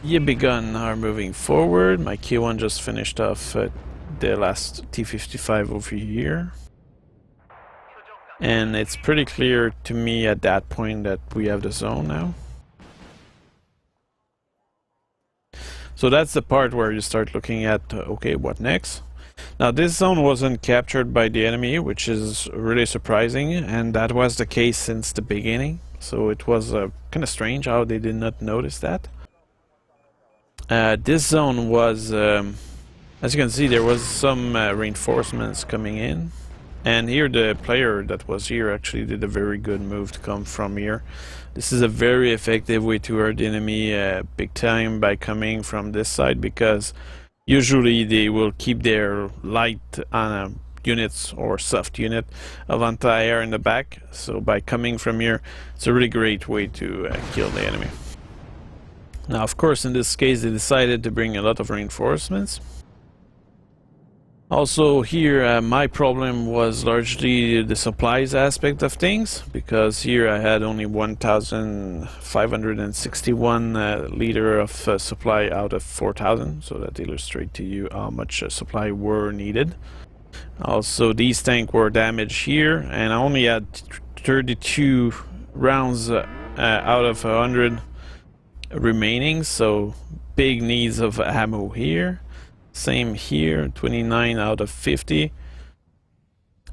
Yibi gun are moving forward. My K1 just finished off the last T-55 over here. And it's pretty clear to me at that point that we have the zone now. So that's the part where you start looking at, okay, what next? Now this zone wasn't captured by the enemy, which is really surprising, and that was the case since the beginning. So it was kind of strange how they did not notice that. This zone was, as you can see, there was some reinforcements coming in. And here the player that was here actually did a very good move to come from here. This is a very effective way to hurt the enemy big time by coming from this side, because usually they will keep their light units or soft unit of anti-air in the back. So by coming from here, it's a really great way to kill the enemy. Now of course in this case they decided to bring a lot of reinforcements. Also here my problem was largely the supplies aspect of things, because here I had only 1,561 liter of supply out of 4,000, so that illustrates to you how much supply were needed. Also these tanks were damaged here, and I only had 32 rounds out of 100 remaining, so big needs of ammo here. Same here, 29 out of 50.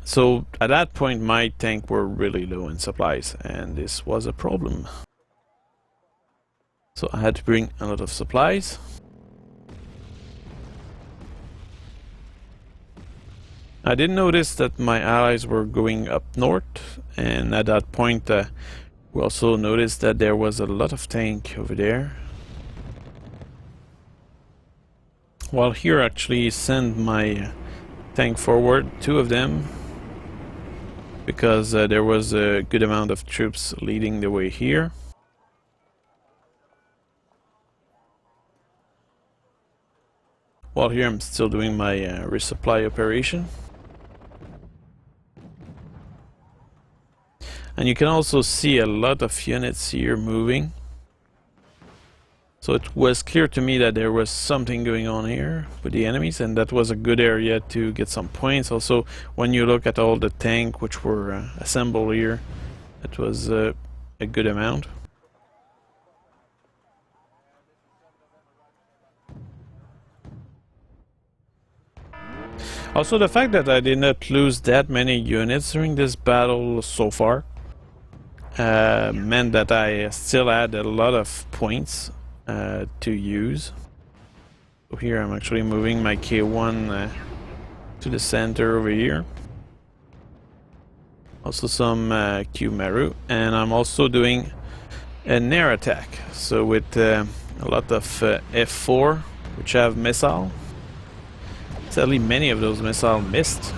So at that point my tank were really low in supplies, and this was a problem. So I had to bring a lot of supplies. I did notice that my allies were going up north, and at that point we also noticed that there was a lot of tank over there. While here actually send my tank forward, 2 of them, because there was a good amount of troops leading the way here. While here I'm still doing my resupply operation. And you can also see a lot of units here moving. So it was clear to me that there was something going on here with the enemies, and that was a good area to get some points. Also, when you look at all the tanks which were assembled here, it was a good amount. Also, the fact that I did not lose that many units during this battle so far meant that I still had a lot of points to use. So here I'm actually moving my K1 to the center over here. Also some Q-Maru, and I'm also doing an air attack. So with a lot of F4, which have missile. Sadly, many of those missiles missed.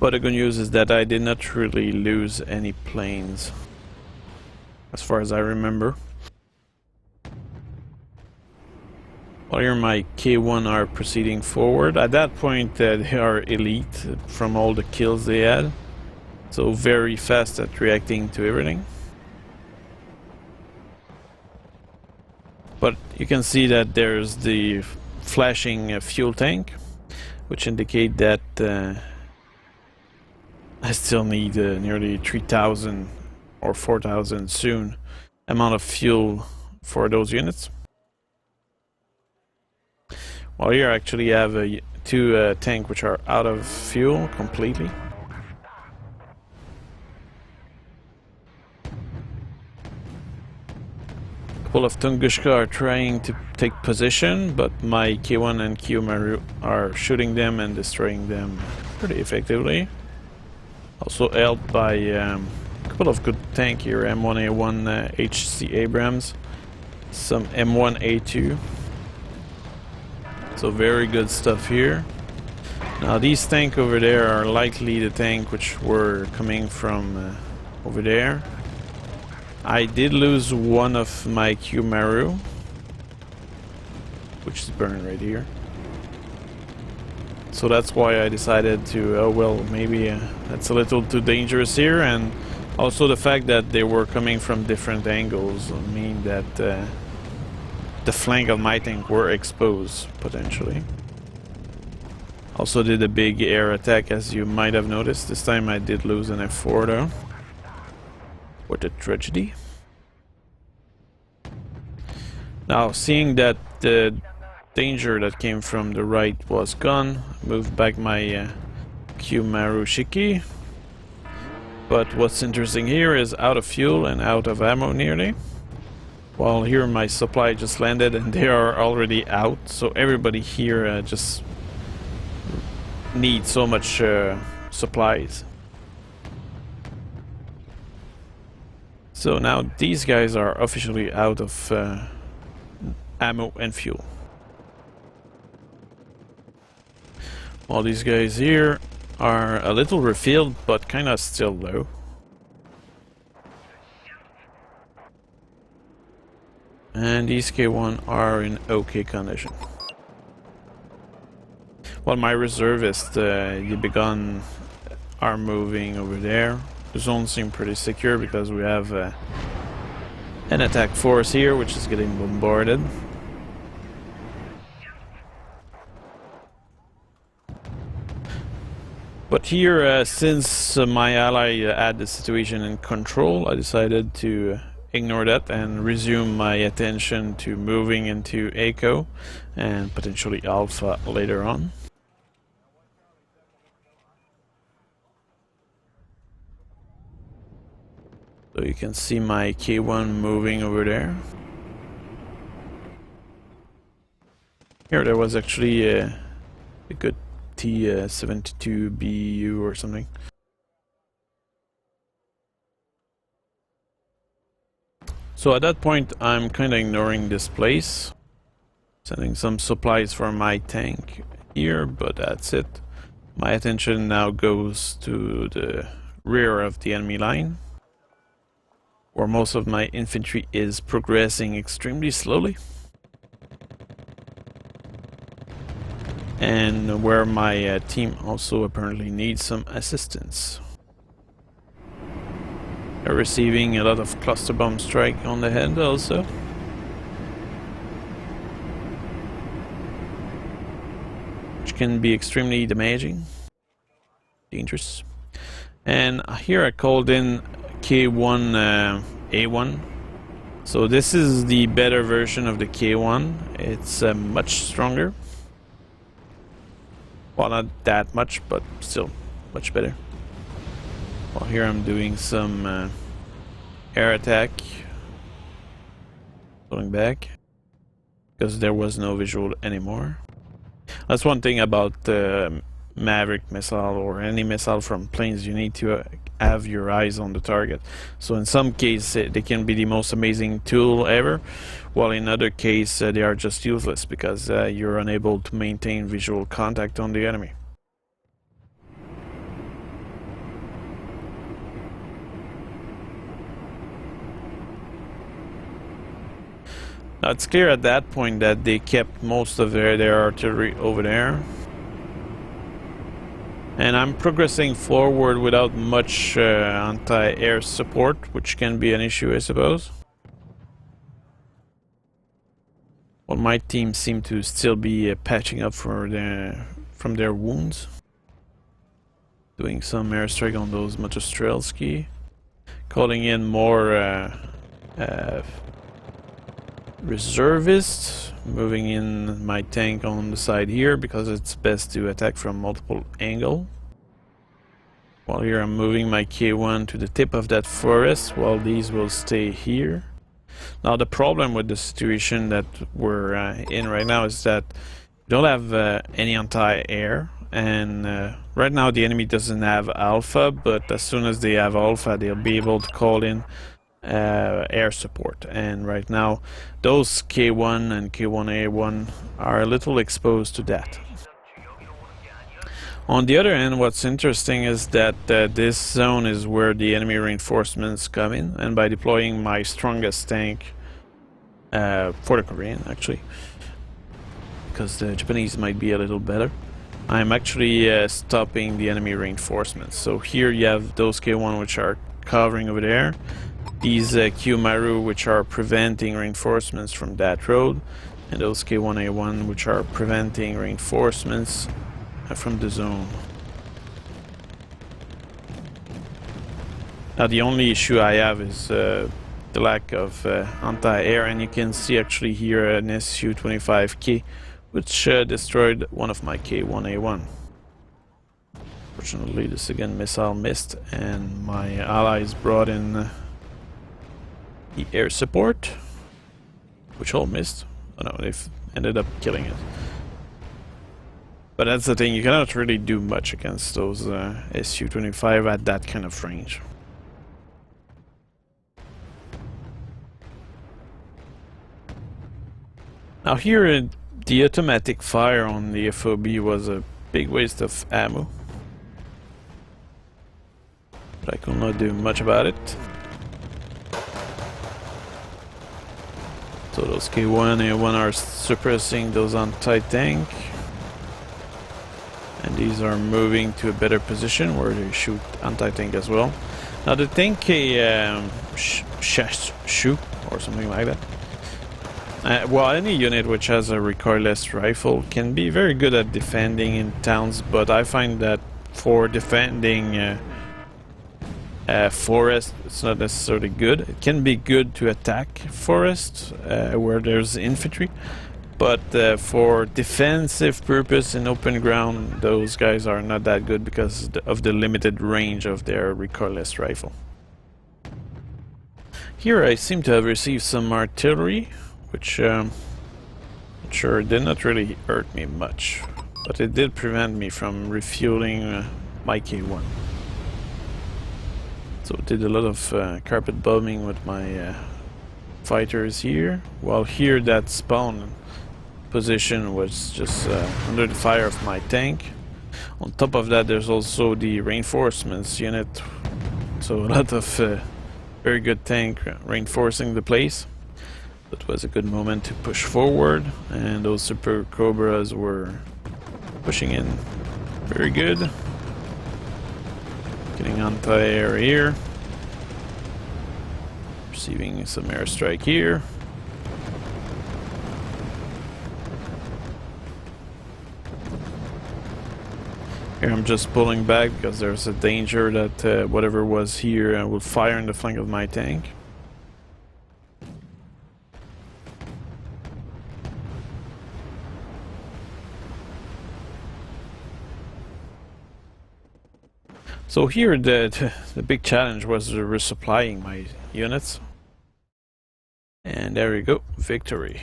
But the good news is that I did not really lose any planes, as far as I remember. While here my K1 are proceeding forward. At that point they are elite from all the kills they had. So very fast at reacting to everything. But you can see that there's the flashing fuel tank, which indicate that I still need nearly 3,000 or 4,000 soon amount of fuel for those units. Well, here I actually have two tanks which are out of fuel completely. A couple of Tunguska are trying to take position, but my K1 and Q-Maru are shooting them and destroying them pretty effectively. Also helped by a couple of good tanks here, M1A1 HC Abrams, some M1A2. So very good stuff here. Now these tanks over there are likely the tank which were coming from over there. I did lose one of my Q-Maru, which is burned right here. So that's why I decided to, oh well, maybe that's a little too dangerous here, and also the fact that they were coming from different angles mean that the flank of my tank were exposed, potentially. Also did a big air attack, as you might have noticed. This time I did lose an F4 though. What a tragedy. Now, seeing that the danger that came from the right was gone, moved back my Q-Maru Shiki. But what's interesting here is out of fuel and out of ammo nearly. While here my supply just landed and they are already out, so everybody here just needs so much supplies. So now these guys are officially out of ammo and fuel. While these guys here are a little refilled, but kinda still low. And these K1 are in okay condition. While my reservists, the begun are moving over there. The zone seems pretty secure because we have an attack force here which is getting bombarded. But here, since my ally had the situation in control, I decided to ignore that and resume my attention to moving into Echo and potentially Alpha later on. So you can see my K1 moving over there. Here there was actually a good T-72 BU or something. So at that point I'm kinda ignoring this place. Sending some supplies for my tank here, but that's it. My attention now goes to the rear of the enemy line, where most of my infantry is progressing extremely slowly. And where my team also apparently needs some assistance. receiving a lot of cluster bomb strike on the head also. Which can be extremely damaging. Dangerous. And here I called in K1 A1. So this is the better version of the K1. It's much stronger. Well, not that much, but still much better. Well, here I'm doing some air attack. Pulling back. Because there was no visual anymore. That's one thing about the Maverick missile or any missile from planes. You need to have your eyes on the target. So in some cases they can be the most amazing tool ever, while in other cases they are just useless because you're unable to maintain visual contact on the enemy. Now it's clear at that point that they kept most of their artillery over there. And I'm progressing forward without much anti-air support, which can be an issue, I suppose. Well, my team seem to still be patching up from their wounds. Doing some airstrike on those Motostrelski. Calling in more reservists. Moving in my tank on the side here because it's best to attack from multiple angles. While here I'm moving my K1 to the tip of that forest while these will stay here. Now the problem with the situation that we're in right now is that we don't have any anti-air, and right now the enemy doesn't have alpha, but as soon as they have alpha they'll be able to call in air support, and right now those K1 and K1A1 are a little exposed to that. On the other hand, what's interesting is that this zone is where the enemy reinforcements come in, and by deploying my strongest tank for the Korean actually, because the Japanese might be a little better, I'm actually stopping the enemy reinforcements. So here you have those K1 which are covering over there, these Q-Maru which are preventing reinforcements from that road, and those K1A1 which are preventing reinforcements from the zone. Now the only issue I have is the lack of anti-air, and you can see actually here an Su-25K which destroyed one of my K1A1. Fortunately the second missile missed and my allies brought in the air support, which all missed. Oh no, they've ended up killing it. But that's the thing, you cannot really do much against those Su-25 at that kind of range. Now here, the automatic fire on the FOB was a big waste of ammo. But I could not do much about it. So those K1 and A1 are suppressing those anti-tank. And these are moving to a better position where they shoot anti-tank as well. Now the tank shoot or something like that. Well, any unit which has a recoilless rifle can be very good at defending in towns, but I find that for defending forest, it's not necessarily good. It can be good to attack forest where there's infantry, but for defensive purpose in open ground, those guys are not that good because of the limited range of their recoilless rifle. Here I seem to have received some artillery, which sure did not really hurt me much, but it did prevent me from refueling my K1. So did a lot of carpet bombing with my fighters here, while here that spawn position was just under the fire of my tank. On top of that there's also the reinforcements unit, so a lot of very good tank reinforcing the place. That was a good moment to push forward, and those Super Cobras were pushing in very good. Getting anti-air here. Receiving some airstrike here. Here I'm just pulling back because there's a danger that whatever was here will fire in the flank of my tank. So here the big challenge was resupplying my units. And there we go, victory.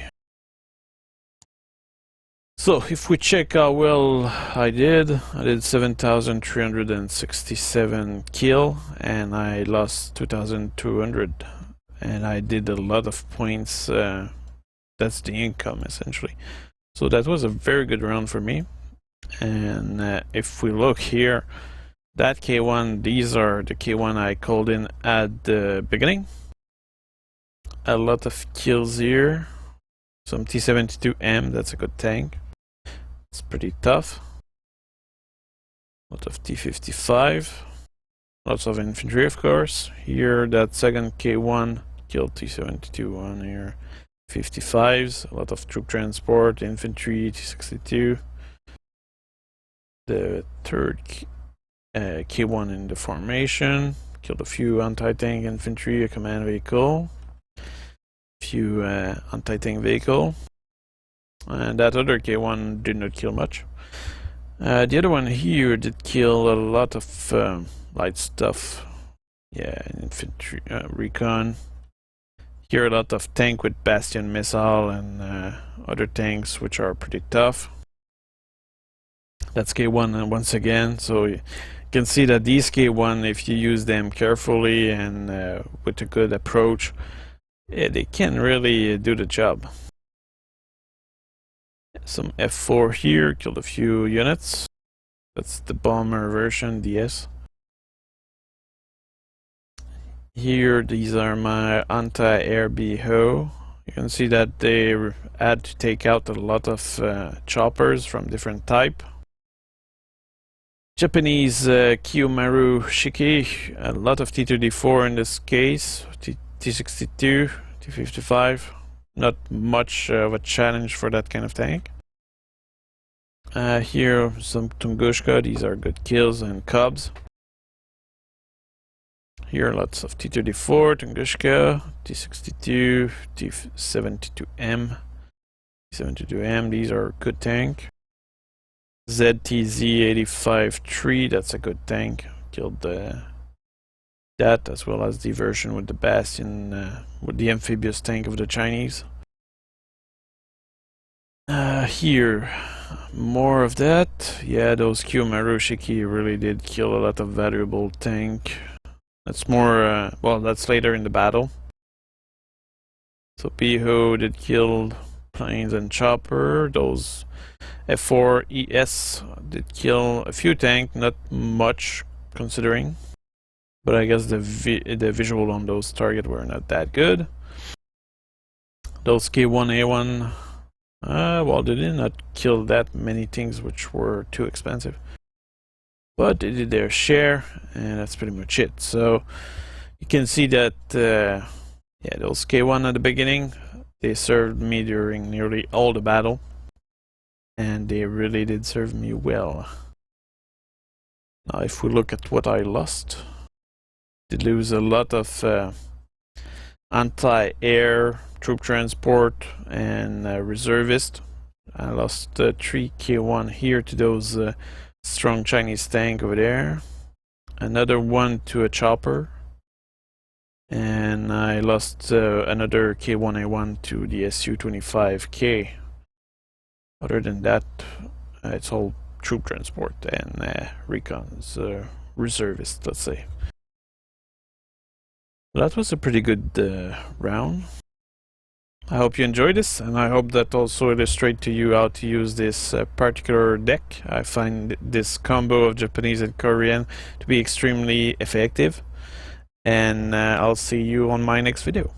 So if we check how well I did 7,367 kill and I lost 2,200, and I did a lot of points. That's the income essentially. So that was a very good round for me. And if we look here, that K1, these are the K1 I called in at the beginning. A lot of kills here. Some T-72M, that's a good tank. It's pretty tough. Lot of T-55. Lots of infantry, of course. Here, that second K1 killed T-72 on here. 55s, a lot of troop transport, infantry, T-62. The third K1 in the formation. Killed a few anti-tank infantry, a command vehicle. Few anti-tank vehicle. And that other K1 did not kill much. The other one here did kill a lot of light stuff. Yeah, infantry, Recon. Here a lot of tank with Bastion missile and other tanks which are pretty tough. That's K1 once again. So you can see that these K1, if you use them carefully and with a good approach, they can really do the job. Some F4 here, killed a few units. That's the bomber version, DS. Here, these are my anti-air BO. You can see that they had to take out a lot of choppers from different type. Japanese Kiyomaru Shiki, a lot of T-34 in this case, T-62, T-55. Not much of a challenge for that kind of tank. Here some Tunguska, these are good kills, and Cubs. Here lots of T-34, Tunguska, T-62, T-72M. T-72M, these are good tank. ZTZ-85-3, that's a good tank. Killed that, as well as the version with the Bastion, with the amphibious tank of the Chinese. Here, more of that. Yeah, those Kiyomaru Shiki really did kill a lot of valuable tank. That's more, well, that's later in the battle. So Piho did kill planes and chopper. Those F4ES did kill a few tanks, not much considering. But I guess the visual on those targets were not that good. Those K1A1, well, they did not kill that many things which were too expensive. But they did their share, and that's pretty much it. So you can see that, yeah, those K1 at the beginning, they served me during nearly all the battle. And they really did serve me well. Now if we look at what I lost, did lose a lot of anti-air, troop transport, and reservist. I lost 3 K1 here to those strong Chinese tank over there. Another one to a chopper. And I lost another K1A1 to the Su-25K. Other than that, it's all troop transport and Recon's reservist, let's say. That was a pretty good round. I hope you enjoyed this, and I hope that also illustrate to you how to use this particular deck. I find this combo of Japanese and Korean to be extremely effective, and I'll see you on my next video.